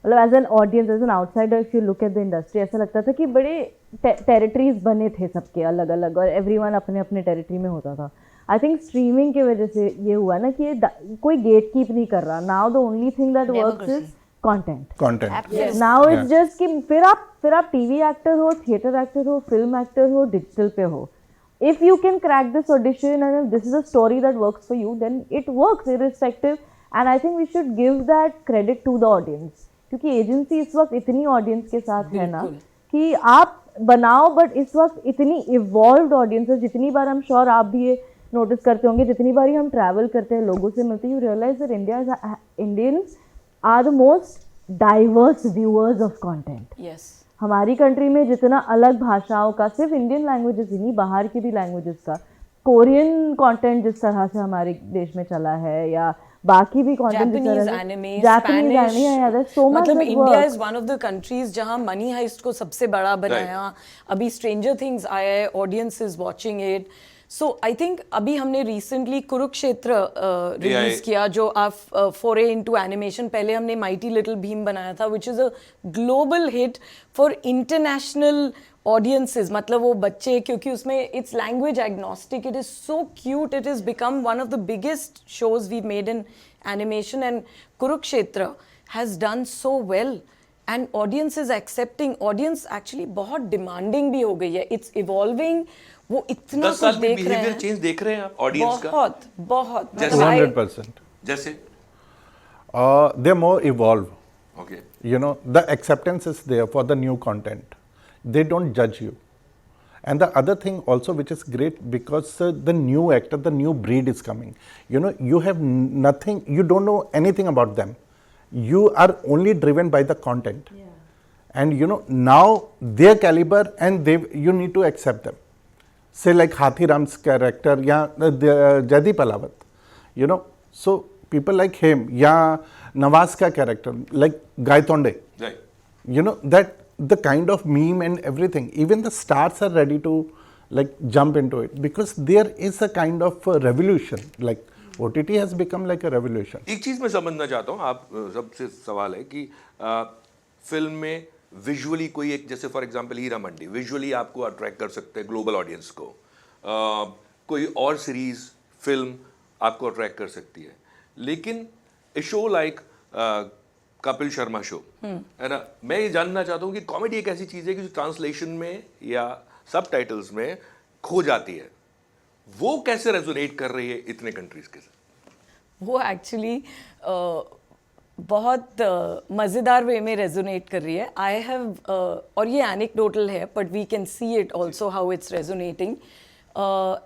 Speaker 6: मतलब as an audience, as an outsider, if you look at the industry, ऐसा लगता था कि बड़े टेरिटरीज बने थे सबके अलग अलग, और एवरीवन अपने अपने टेरिटरी में होता था। आई थिंक स्ट्रीमिंग की वजह से ये हुआ ना कि कोई गेट कीप नहीं कर रहा। Now the only thing that works is content.
Speaker 5: Content.
Speaker 6: Now it's
Speaker 5: Yeah.
Speaker 6: Just कि फिर आप टीवी एक्टर हो, थिएटर एक्टर हो, फिल्म एक्टर हो, डिजिटल पे हो, if you can crack this audition and if this is a story that works for you, then it works irrespective, and I think we should give that credit to the audience, क्योंकि agency इस वक्त इतनी audience के साथ है ना कि आप बनाओ, बट इस वक्त इतनी इवॉल्व्ड ऑडियंस है। जितनी बार हम श्योर आप भी ये नोटिस करते होंगे, जितनी बार हम ट्रैवल करते हैं, लोगों से मिलते हैं, you realize that Indians are the most diverse viewers of content.
Speaker 2: Yes.
Speaker 6: हमारी कंट्री में जितना अलग भाषाओं का, सिर्फ इंडियन लैंग्वेजेस ही नहीं, बाहर की भी लैंग्वेजेस का, कोरियन कंटेंट जिस तरह से हमारे देश में चला है, या बाकी भी कंटेंट जिस
Speaker 2: Japanese
Speaker 6: तरह
Speaker 2: anime,
Speaker 6: जापानीज
Speaker 2: Spanish.
Speaker 6: एनिमे, या there's so much
Speaker 2: मतलब
Speaker 6: that
Speaker 2: India
Speaker 6: works.
Speaker 2: Is one of the countries जहां मनी हाइस्ट को सबसे बड़ा बनाया। अभी स्ट्रेंजर थिंग्स आया है, audience is watching it. So I think अभी हमने रिसेंटली कुरुक्षेत्र रिलीज किया, जो आप फोरे इनटू एनिमेशन। पहले हमने माइटी लिटिल भीम बनाया था, which is a global hit for international audiences. मतलब वो बच्चे, क्योंकि उसमें it's language agnostic, it is so cute, it is become one of the biggest shows we made in animation, and Kurukshetra has done so well and audience is accepting. Audience actually बहुत demanding भी हो गई है, it's evolving. वो इतना
Speaker 1: 10 साल
Speaker 2: कुछ
Speaker 1: में
Speaker 2: देख रहे
Speaker 1: बिहेवियर
Speaker 2: हैं,
Speaker 1: चेंज देख रहे हैं आप ऑडियंस का?
Speaker 2: बहुत बहुत।
Speaker 1: जैसे-
Speaker 2: मतलब I-
Speaker 5: 200%.
Speaker 1: जैसे
Speaker 5: They're more evolved.
Speaker 1: Okay,
Speaker 5: You know, the acceptance is there for the new content. They don't judge you. And the other thing also, which is great, because the new actor, the new breed is coming. You know, you have nothing, you don't know anything about them. You are only driven by the content. And you know, now their caliber, and you need to accept them. Say like Hathi Ram's character, Jaideep Alawat. You know, so people like him, Nawaz ka character, like Gaitonde.
Speaker 1: Right.
Speaker 5: You know, that the kind of meme and everything, even the stars are ready to like jump into it, because there is a kind of revolution. Like OTT has become like a revolution.
Speaker 1: एक चीज मैं समझना चाहता हूँ, आप सबसे सवाल है कि फिल्म में विजुअली कोई एक, जैसे for example Heeramandi, visually आपको अट्रैक्ट कर सकते हैं ग्लोबल ऑडियंस को। कोई और सीरीज फिल्म आपको अट्रैक्ट कर सकती है, लेकिन a show like Kapil Sharma show है ना, मैं ये जानना चाहता हूँ कि कॉमेडी एक ऐसी चीज़ है कि जो ट्रांसलेशन में या सबटाइटल्स में खो जाती है, वो कैसे रेजोनेट कर रही है इतने कंट्रीज के साथ?
Speaker 2: वो एक्चुअली बहुत मज़ेदार वे में रेजोनेट कर रही है। आई हैव और ये एनेक्डोटल है, but we can see it also how it's resonating.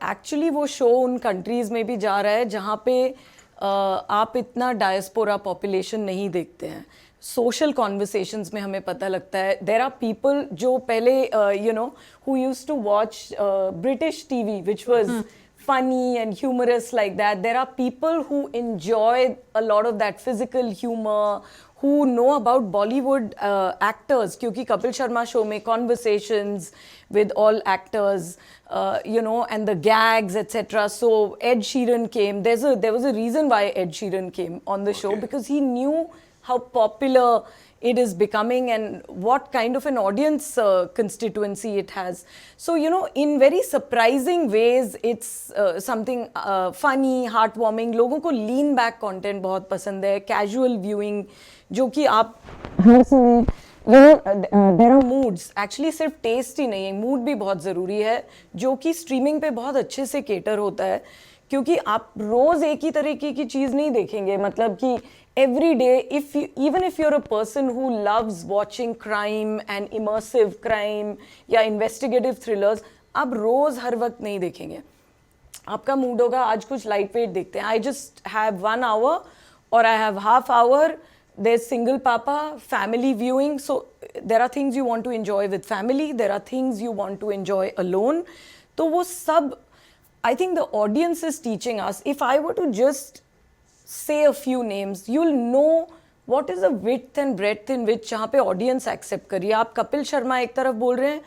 Speaker 2: Actually वो शो उन कंट्रीज़ में भी जा रहा है जहाँ पे आप इतना डायस्पोरा पॉपुलेशन नहीं देखते हैं। social conversations में हमें पता लगता है. There are people जो पहले who used to watch British TV, which was funny and humorous like that. There are people who enjoy a lot of that physical humor, who know about Bollywood actors, क्योंकि Kapil Sharma show में conversations with all actors, and the gags, etc. So Ed Sheeran came. There was a reason why Ed Sheeran came on the show, because he knew how popular it is becoming and what kind of an audience constituency it has. So, in very surprising ways, it's something funny, heartwarming. लोगों को lean back content बहुत पसंद है, casual viewing, जो कि आप हर समय there are moods. Actually सिर्फ taste ही नहीं है, mood भी बहुत ज़रूरी है, जो कि streaming पे बहुत अच्छे से cater होता है, क्योंकि आप रोज़ एक ही तरीके की चीज़ नहीं देखेंगे. मतलब कि every day, even if you're a person who loves watching crime and immersive crime या investigative thrillers, आप रोज़ हर वक्त नहीं देखेंगे. आपका मूड होगा आज कुछ lightweight देखते हैं. I just have 1 hour or I have half hour. There's single papa, family viewing. So there are things you want to enjoy with family. There are things you want to enjoy alone. तो वो सब, I think the audience is teaching us. If I were to just say a few names, you'll know what is the width and breadth in which जहाँ पे audience accept करिए. आप कपिल शर्मा एक तरफ बोल रहे हैं,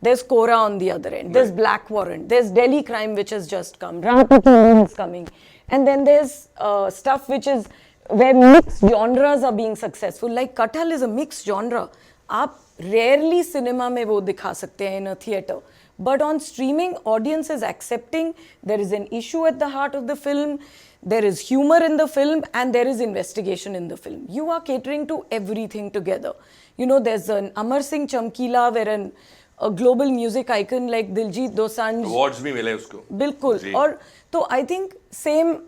Speaker 2: there's Kora on the other end, there's Black Warrant, there's Delhi Crime which has just come, Rampati is coming, and then there's stuff which is where mixed genres are being successful. Like Kathal is a mixed genre. आप rarely cinema में वो दिखा सकते हैं in a theatre. But on streaming, audience is accepting there is an issue at the heart of the film, there is humor in the film, and there is investigation in the film. You are catering to everything together. There's an Amar Singh Chamkila where a global music icon like Diljit Dosanjh.
Speaker 1: Awards भी मिले उसको.
Speaker 2: बिल्कुल. और तो I think same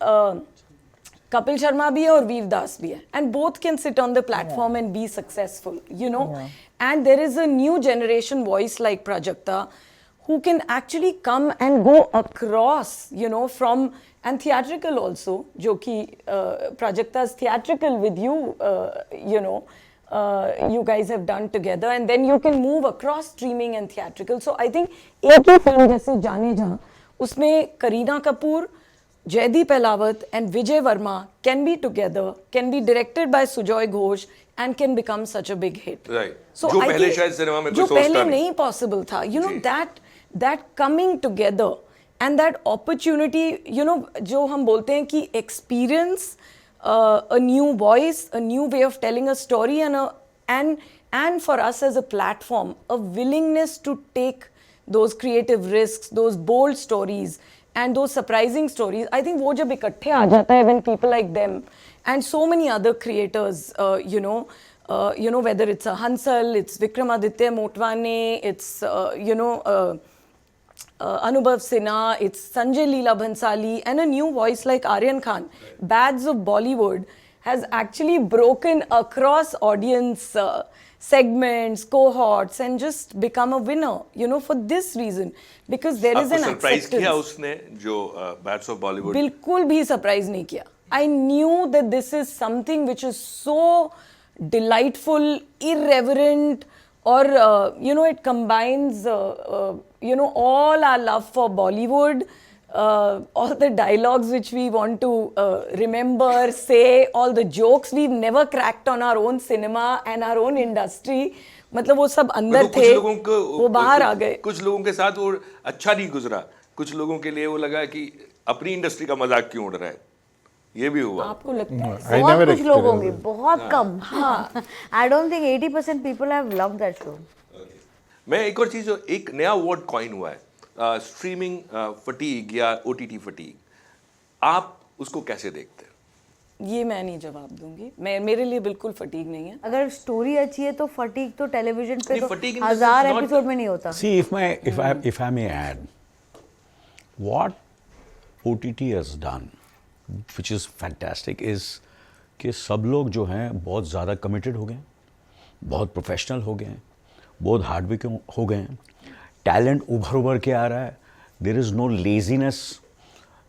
Speaker 2: Kapil Sharma bhi hai aur Veer Das bhi hai, and both can sit on the platform and be successful, And there is a new generation voice like Prajakta who can actually come and go across, from, and theatrical also, jo ki Prajakta's theatrical with you, you guys have done together, and then you can move across streaming and theatrical. So I think एक ही film जैसे जाने जा, उसमें Kareena Kapoor, Jaideep Ahlawat and Vijay Verma can be together, can be directed by Sujoy Ghosh, and can become such a big hit.
Speaker 1: Right.
Speaker 2: So
Speaker 1: जो
Speaker 2: I
Speaker 1: पहले
Speaker 2: think
Speaker 1: शायद cinema में
Speaker 2: जो
Speaker 1: कोई सोचता
Speaker 2: पहले
Speaker 1: नहीं.
Speaker 2: नहीं possible था. That coming together and that opportunity, जो हम बोलते हैं कि experience a new voice, a new way of telling a story, and for us as a platform, a willingness to take those creative risks, those bold stories, and those surprising stories. I think वो जब इकट्ठे आ जाता है when people like them and so many other creators, whether it's a Hansal, it's Vikramaditya Motwane, it's Anubhav Sinha, it's Sanjay Leela Bhansali, and a new voice like Aryan Khan. Bads of Bollywood has actually broken across audience segments, cohorts, and just become a winner, for this reason. Because there is an
Speaker 1: surprise
Speaker 2: acceptance.
Speaker 1: किया उसने जो Bats of Bollywood.
Speaker 2: बिल्कुल भी surprise नहीं किया. I knew that this is something which is so delightful, irreverent, or it combines all our love for Bollywood, all the dialogues which we want to remember, say, all the jokes we've never cracked on our own cinema and our own industry. मतलब वो सब अंदर थे, वो बाहर आ गए.
Speaker 1: कुछ लोगों के साथ वो अच्छा नहीं गुजरा, कुछ लोगों के लिए वो लगा कि अपनी इंडस्ट्री का मजाक क्यों उड़ रहा है. ये भी हुआ.
Speaker 2: आपको लगता है?
Speaker 4: बहुत कुछ लोग होंगे, बहुत कम. हाँ. I don't think 80% people have loved that show.
Speaker 1: मैं एक और चीज, एक नया वर्ड कॉइन हुआ है, स्ट्रीमिंग फटीग या OTT फटीग. आप उसको कैसे देखते हैं?
Speaker 2: ये मैं नहीं जवाब दूंगी. मेरे लिए बिल्कुल फटीग नहीं है.
Speaker 4: अगर स्टोरी अच्छी है तो फटीग तो टेलीविजन पे
Speaker 1: नहीं,
Speaker 4: तो
Speaker 1: fatigue in the
Speaker 4: 1000
Speaker 1: sense not-
Speaker 4: episode में नहीं होता.
Speaker 3: See, if I may add, what OTT has done, which is fantastic, is कि सब लोग जो हैं बहुत ज़्यादा कमिटेड हो गए हैं, बहुत प्रोफेशनल हो गए हैं, बहुत हार्डवर्किंग हो गए हैं, टैलेंट उभर के आ रहा है, there is no laziness.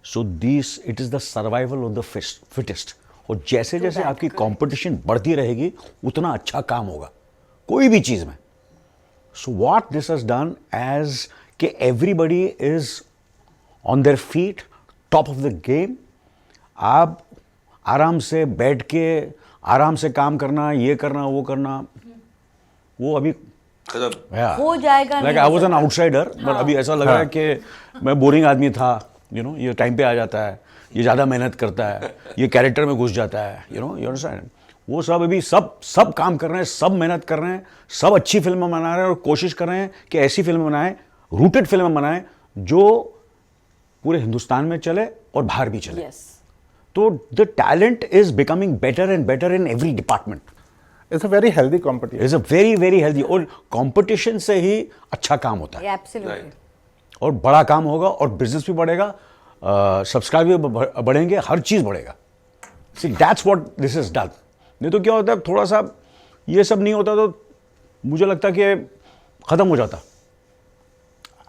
Speaker 3: So this it is the survival of the fittest. और जैसे जैसे आपकी कंपटीशन बढ़ती रहेगी उतना अच्छा काम होगा कोई भी चीज़ में. So what this has done as कि everybody is on their feet, top of the game. आप आराम से बैठ के आराम से काम करना, ये करना, वो करना, वो अभी
Speaker 4: हो जाएगा.
Speaker 3: Like I was an outsider, but अभी ऐसा लग रहा है कि मैं बोरिंग आदमी था. यू नो, ये टाइम पे आ जाता है, ये ज़्यादा मेहनत करता है, ये कैरेक्टर में घुस जाता है. You no, you understand. वो सब अभी सब काम कर रहे हैं, सब मेहनत कर रहे हैं, सब अच्छी फिल्में बना रहे हैं और कोशिश कर रहे हैं कि ऐसी फिल्में बनाएं, रूटेड फिल्में बनाएं जो पूरे हिंदुस्तान में चले और बाहर भी चले.
Speaker 2: Yes.
Speaker 3: तो the talent is becoming better and better in every department.
Speaker 5: It's a very healthy competition.
Speaker 3: Is a very very healthy. और कंपटीशन से ही अच्छा काम होता है
Speaker 4: Absolutely.
Speaker 3: और बड़ा काम होगा और बिजनेस भी बढ़ेगा, सब्सक्राइबर भी बढ़ेंगे, हर चीज़ बढ़ेगा. See that's what this is done. नहीं तो क्या होता है, थोड़ा सा ये सब नहीं होता तो मुझे लगता है कि ख़त्म हो जाता.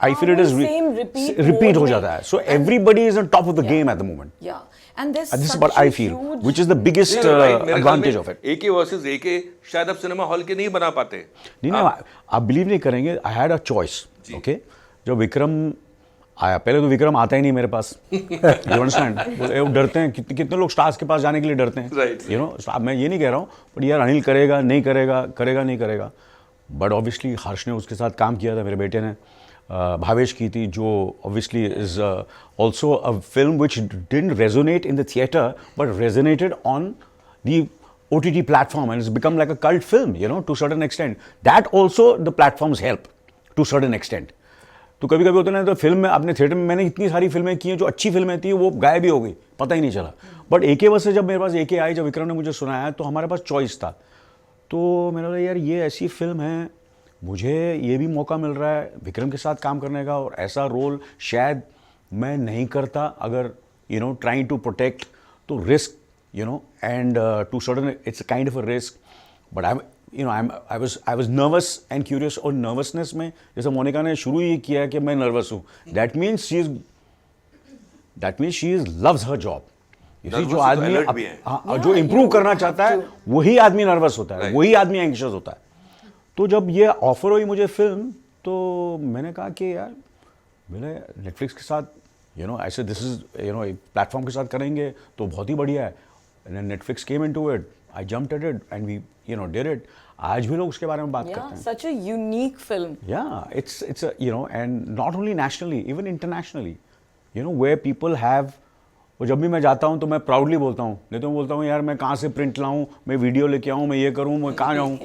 Speaker 3: I feel it is
Speaker 2: same repeat
Speaker 3: repeat हो
Speaker 2: mode
Speaker 3: जाता
Speaker 2: में.
Speaker 3: है. So everybody is on top of the game at the moment.
Speaker 2: Yeah. And there's
Speaker 3: this is
Speaker 2: such
Speaker 3: what
Speaker 2: a
Speaker 3: I feel,
Speaker 2: huge-
Speaker 3: which is the biggest advantage of it.
Speaker 1: AK versus AK शायद अब cinema hall के नहीं बना पाते.
Speaker 3: नहीं, आप believe नहीं करेंगे, I had a choice. Okay, जब विक्रम आया, पहले तो विक्रम आता ही नहीं मेरे पास. You understand. वो डरते हैं, कितने लोग स्टार्स के पास जाने के लिए डरते हैं.
Speaker 1: Right.
Speaker 3: यू नो, मैं ये नहीं कह रहा हूँ, बट यार अनिल करेगा नहीं करेगा, करेगा नहीं करेगा. बट ऑब्वियसली हर्ष ने उसके साथ काम किया था, मेरे बेटे ने. भावेश की थी, जो obviously is also a film which didn't resonate in the theatre but resonated on the OTT platform, and it's become like a cult film, you know, to a certain extent. That also the platforms help to a certain extent. तो कभी कभी होता है ना, तो film में अपने theatre में मैंने इतनी सारी फिल्में की हैं जो अच्छी फिल्में थी, वो गायब भी हो गई, पता ही नहीं चला. बट एके वजह जब मेरे पास एके आई, जब विक्रम ने मुझे सुनाया, तो हमारे पास चॉइस था. तो मैंने बोला यार ये ऐसी फिल्म है, मुझे ये भी मौका मिल रहा है विक्रम के साथ काम करने का, और ऐसा रोल शायद मैं नहीं करता अगर you know trying to protect. तो risk, you know, and to certain it's a kind of a risk, but I was nervous and curious. और nervousness में जैसे मोनिका ने शुरू ये किया कि मैं nervous हूँ, that means she loves her job. You see, जो आदमी जो improve करना चाहता है वही आदमी nervous होता है, वही आदमी anxious होता है. तो जब ये ऑफर हुई मुझे फिल्म, तो मैंने कहा कि यार मैंने नेटफ्लिक्स के साथ ऐसे दिस इज एक प्लेटफॉर्म के साथ करेंगे तो बहुत ही बढ़िया है. And then Netflix came into it. I jumped at it and we, did it. आज भी लोग उसके बारे में बात करते हैं.
Speaker 2: Such a unique film.
Speaker 3: Yeah, it's a, and not only nationally, even internationally, where people have. और जब भी मैं जाता हूँ तो मैं प्राउडली बोलता हूँ, नहीं तो मैं बोलता हूँ यार मैं कहाँ से प्रिंट लाऊँ, मैं वीडियो लेके आऊँ, मैं ये करूँ, मैं कहाँ जाऊँ.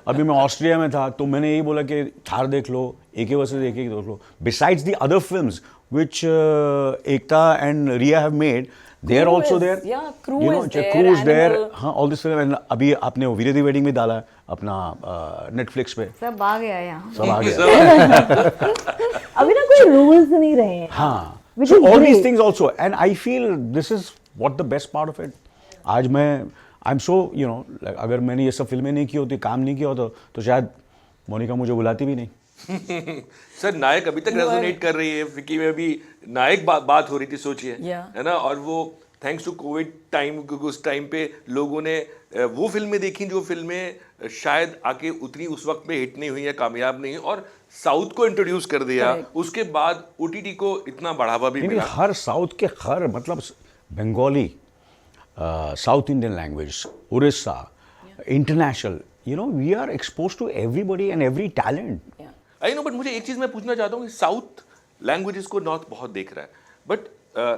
Speaker 3: अभी मैं ऑस्ट्रेलिया में था तो मैंने यही बोला कि थार देख लो, एके वर्सेस एके देख लो. Besides the other films which Ekta and Riya have made, they are also there.
Speaker 2: Yeah, Crew is there.
Speaker 3: Crew is there.
Speaker 2: Animal.
Speaker 3: हाँ, all this film. And अभी आपने वो वीरे दी वेडिंग में डाला है अपना नेटफ्लिक्स पे.
Speaker 4: सब आ गया यहाँ.
Speaker 3: सब आ गया.
Speaker 6: अभी ना कोई रूल्स नहीं रहे हैं.
Speaker 3: हाँ.
Speaker 6: Which
Speaker 3: So
Speaker 6: is
Speaker 3: all these
Speaker 6: great.
Speaker 3: things also, and I feel this is what the best part of it. आज मैं I'm so like, अगर मैंने ये सब फिल्में नहीं की होती, काम नहीं किया होता, तो शायद मोनिका मुझे बुलाती भी नहीं.
Speaker 1: सर नायक अभी तक रेजोनेट कर रही है. विकी में भी नायक बात हो रही थी, सोचिए.
Speaker 2: Yeah.
Speaker 1: है ना. और वो थैंक्स टू कोविड टाइम, क्योंकि उस टाइम पे लोगों ने वो फिल्में देखी जो फिल्में शायद आके उतनी उस वक्त में हिट नहीं हुई या कामयाब नहीं हुई, और साउथ को इंट्रोड्यूस कर दिया. उसके बाद ओटीटी को इतना बढ़ावा भी मिला.
Speaker 3: हर साउथ के हर मतलब Bengali, south Indian language, Orissa, international, we are expose to everybody and every talent.
Speaker 1: I know, but मुझे एक चीज मैं पूछना चाहता हूँ कि साउथ लैंग्वेजेस को नॉर्थ बहुत देख रहा है, बट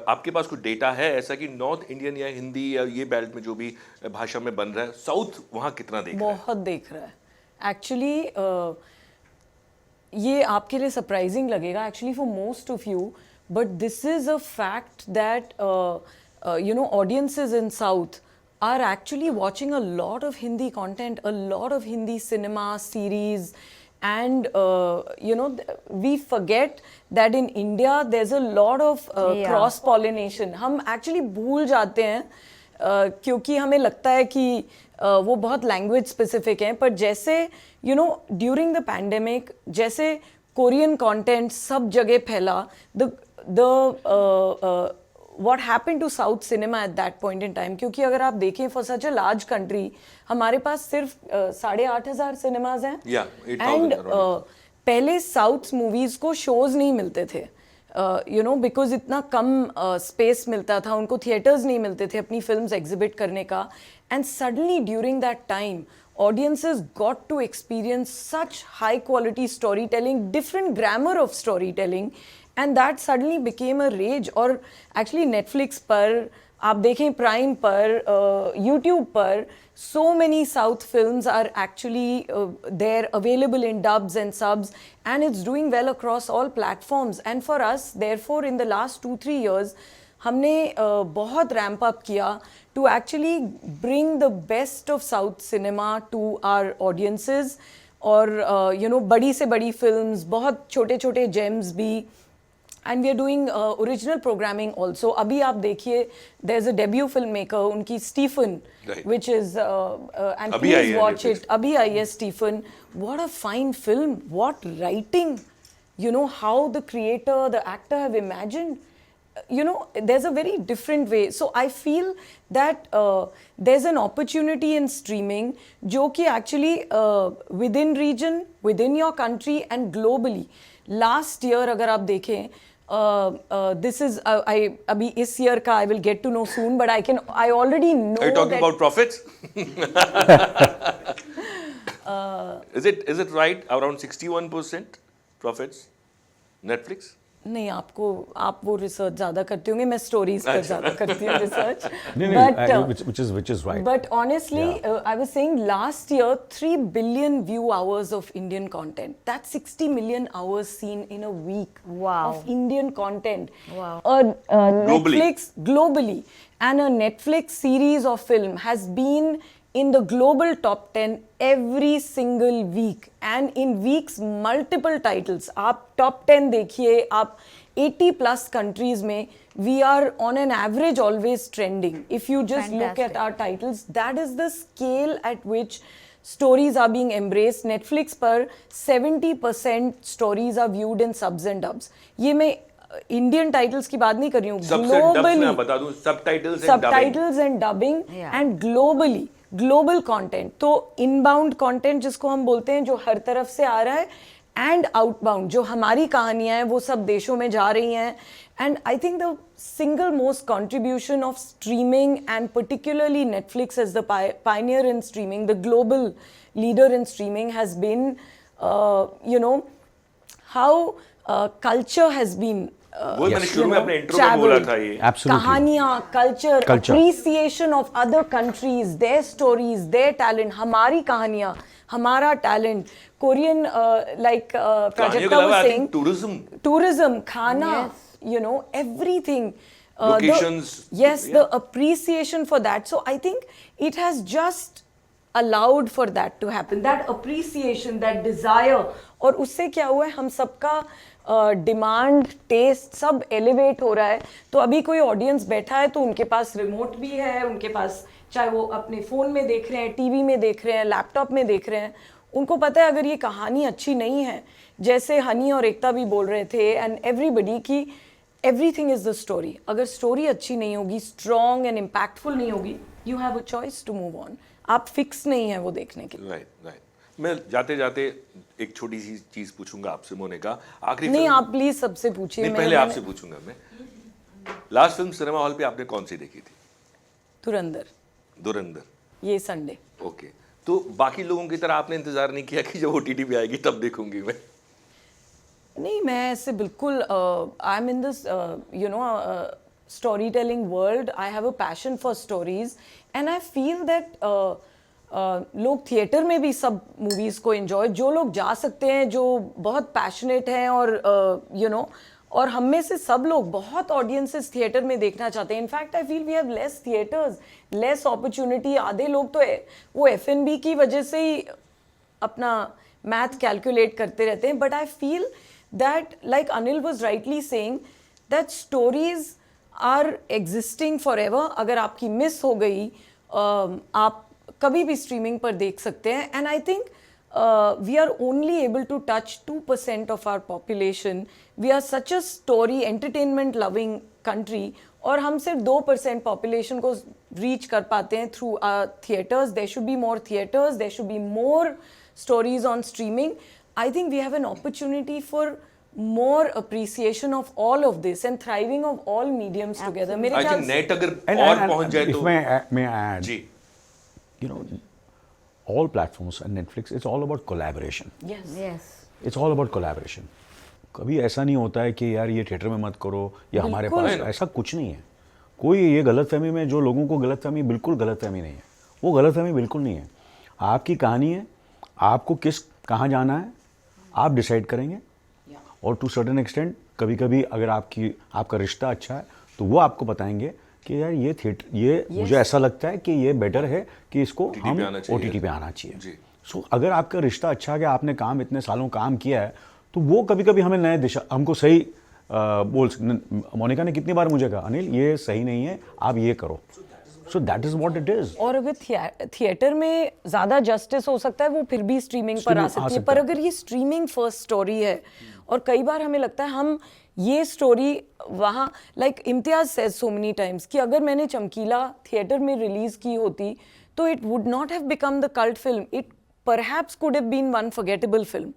Speaker 1: आपके पास कोई डेटा है ऐसा कि नॉर्थ इंडियन या हिंदी या ये बेल्ट में जो भी भाषा में बन रहा है, साउथ वहाँ कितना देख रहा है?
Speaker 2: बहुत देख रहा है एक्चुअली. ये आपके लिए सरप्राइजिंग लगेगा actually for most of you, but this is a fact that audiences in south are actually watching a lot of Hindi content, a lot of Hindi cinema series, and we forget that in India there's a lot of cross pollination. हम actually भूल जाते हैं क्योंकि हमें लगता है कि वो बहुत लैंग्वेज स्पेसिफिक हैं, पर जैसे ड्यूरिंग द पैंडेमिक जैसे कोरियन कंटेंट सब जगह फैला, the what happened to South cinema at that point in time, क्योंकि अगर आप देखें for such a large country हमारे पास सिर्फ 8,500 सिनेमाज हैं
Speaker 1: Yeah, 8,000
Speaker 2: एंड
Speaker 1: around
Speaker 2: पहले साउथ मूवीज को शोज नहीं मिलते थे यू नो बिकॉज इतना कम स्पेस मिलता था, उनको थिएटर्स नहीं मिलते थे अपनी फिल्म्स एग्जिबिट करने का, and suddenly during that time audiences got to experience such high quality storytelling, different grammar of storytelling, and that suddenly became a rage. और actually Netflix पर आप देखें, प्राइम पर, यूट्यूब पर, so many South films are actually there available in dubs and subs, and it's doing well across all platforms. And for us, therefore, in the last 2-3 years, हमने बहुत ramp up किया to actually bring the best of South cinema to our audiences. और you know बड़ी से बड़ी films, बहुत छोटे छोटे gems भी, and we are doing original programming also. अभी आप देखिए, there's a debut filmmaker, उनकी Stephen,
Speaker 1: Right.
Speaker 2: which is and
Speaker 1: अभी आई
Speaker 2: please
Speaker 1: है
Speaker 2: watch
Speaker 1: Netflix
Speaker 2: it. अभी आई है Stephen. What a fine film! What writing! You know how the creator, the actor have imagined. You know, there's a very different way. So I feel that there's an opportunity in streaming जो कि actually within region, within your country and globally. Last year अगर आप देखें, this is I अभी इस year का I will get to know soon, but I already know
Speaker 1: Are you talking
Speaker 2: that
Speaker 1: about profits? Is it right around 61% profits? Netflix?
Speaker 2: नहीं, आप वो research ज़्यादा करते होंगे, मैं स्टोरीज पर ज़्यादा करती हूँ research.
Speaker 3: which is right.
Speaker 2: But honestly, I was saying last year 3 billion view hours of Indian content. That's 60 million hours seen in a week.
Speaker 6: Wow.
Speaker 2: Of Indian content.
Speaker 6: Wow.
Speaker 2: Netflix globally, and a Netflix series of film has been in the global top 10 every single week, and in weeks multiple titles. आप top 10 देखिए, आप 80 plus countries में we are on an average always trending. If you just look at
Speaker 6: Fantastic.
Speaker 2: our titles, that is the scale at which stories are being embraced. Netflix पर 70% stories are viewed in subs and dubs. ये मैं Indian titles की बात नहीं कर रही हूँ,
Speaker 1: सबसे dubs
Speaker 2: ग्लोबली
Speaker 1: मैं बता दूं, subtitles and dubbing.
Speaker 2: subtitles and dubbing,
Speaker 6: Yeah.
Speaker 2: and globally global content. तो इनबाउंड कंटेंट जिसको हम बोलते हैं, जो हर तरफ से आ रहा है, एंड आउटबाउंड जो हमारी कहानियां हैं वो सब देशों में जा रही हैं. And I think the single most contribution of streaming, and particularly Netflix as the pioneer in streaming, the global leader in streaming, has been you know how culture has been
Speaker 1: वो मैंने शुरू में अपने इंट्रो में बोला था ये.
Speaker 3: Absolutely.
Speaker 2: कहानियाँ, culture,
Speaker 3: Culture.
Speaker 2: appreciation of other countries, their stories, their talent. हमारी कहानियाँ, हमारा talent. Korean, like
Speaker 1: कहानियों के
Speaker 2: Prajakta
Speaker 1: अलावा
Speaker 2: was
Speaker 1: I
Speaker 2: saying,
Speaker 1: think
Speaker 2: tourism, खाना,
Speaker 6: Yes.
Speaker 2: you know, everything.
Speaker 1: Locations,
Speaker 2: Yes,
Speaker 1: yeah.
Speaker 2: the appreciation for that. So I think it has just allowed for that to happen. That appreciation, that desire. और उससे क्या हुआ है, हम सबका demand, test सब elevate हो रहा है. तो अभी कोई ऑडियंस बैठा है तो उनके पास रिमोट भी है, उनके पास चाहे वो अपने फ़ोन में देख रहे हैं, टीवी में देख रहे हैं, लैपटॉप में देख रहे हैं, उनको पता है अगर ये कहानी अच्छी नहीं है, जैसे हनी और एकता भी बोल रहे थे, एंड एवरीबडी की एवरीथिंग इज़ द स्टोरी. अगर स्टोरी अच्छी नहीं होगी, स्ट्रॉन्ग एंड इम्पैक्टफुल नहीं होगी, you have a choice to move on. आप फिक्स नहीं है वो देखने के लिए.
Speaker 1: राइट. मैं जाते जाते एक छोटी सी चीज पूछूंगा आपसे, मोनिका. आखिरी
Speaker 2: नहीं,
Speaker 1: फिल्म-
Speaker 2: आप प्लीज सबसे पूछिए.
Speaker 1: नहीं,
Speaker 2: मैं-
Speaker 1: पहले
Speaker 2: मैंने-
Speaker 1: आपसे पूछूंगा मैं. लास्ट फिल्म सिनेमा हॉल पे आपने कौन सी देखी थी?
Speaker 2: धुरंधर,
Speaker 1: धुरंधर.
Speaker 2: ये संडे.
Speaker 1: ओके. तो बाकी लोगों की तरह आपने इंतजार नहीं किया कि जब OTT पे आएगी तब देखूंगी मैं?
Speaker 2: नहीं, मैं ऐसे बिल्कुल I am in this you know story telling world. I have a passion for stories, and I feel that लोग थिएटर में भी सब मूवीज़ को एंजॉय, जो लोग जा सकते हैं, जो बहुत पैशनेट हैं, और यू नो, और हम में से सब लोग, बहुत ऑडियंसेस थिएटर में देखना चाहते हैं. In fact I feel we have less theatres, less opportunity. आधे लोग तो वो F&B की वजह से ही अपना मैथ कैलकुलेट करते रहते हैं. But I feel that, like Anil was rightly saying, that stories are existing forever. अगर आपकी मिस हो गई, आप कभी भी स्ट्रीमिंग पर देख सकते हैं. And I think we are only able to touch 2% of our population. We are such a story, entertainment loving country. और हम सिर्फ 2% पॉपुलेशन को रीच कर पाते हैं through theatres. There should be more theatres, there should be more stories on streaming. I think we have an opportunity for more appreciation of all of this and thriving of all mediums together. मेरे
Speaker 1: आई
Speaker 2: ख्याल
Speaker 1: think
Speaker 2: से
Speaker 1: net अगर और पहुंच जाए
Speaker 3: if
Speaker 1: तो
Speaker 3: may I add,
Speaker 1: ji
Speaker 3: you know, all platforms and Netflix, it's all about collaboration.
Speaker 2: yes
Speaker 4: Yes.
Speaker 3: It's all about collaboration. कभी ऐसा नहीं होता है कि यार ये थिएटर में मत करो या हमारे
Speaker 2: बिल्कुल।
Speaker 3: पास, ऐसा कुछ नहीं है. कोई ये गलतफहमी में जो लोगों को गलतफहमी, बिल्कुल गलतफहमी नहीं है. वो गलतफहमी बिल्कुल नहीं है. आपकी कहानी है, आपको कहाँ जाना है आप डिसाइड करेंगे. और टू सर्टेन एक्सटेंट कभी कभी अगर आपका रिश्ता अच्छा है तो वो आपको बताएंगे कि यार ये थिएटर, ये मुझे ऐसा लगता है कि ये बेटर है कि इसको
Speaker 1: OTT
Speaker 3: हम
Speaker 1: पे आना चाहिए।
Speaker 3: OTT पे आना चाहिए.
Speaker 1: जी।
Speaker 3: सो अगर आपका रिश्ता अच्छा है कि आपने इतने सालों काम किया है तो वो कभी कभी हमें नए दिशा, हमको सही मोनिका ने कितनी बार मुझे कहा, अनिल ये सही नहीं है, आप ये करो. So that is what it is.
Speaker 2: और अगर थिएटर में ज़्यादा जस्टिस हो सकता है वो फिर भी स्ट्रीमिंग पर आ सकती है. पर अगर ये स्ट्रीमिंग फर्स्ट स्टोरी है और कई बार हमें लगता है हम ये स्टोरी वहाँ, like Imtiaz says so many times कि अगर मैंने चमकीला थिएटर में रिलीज की होती तो it would not have become the cult film. It perhaps could have been one forgettable film.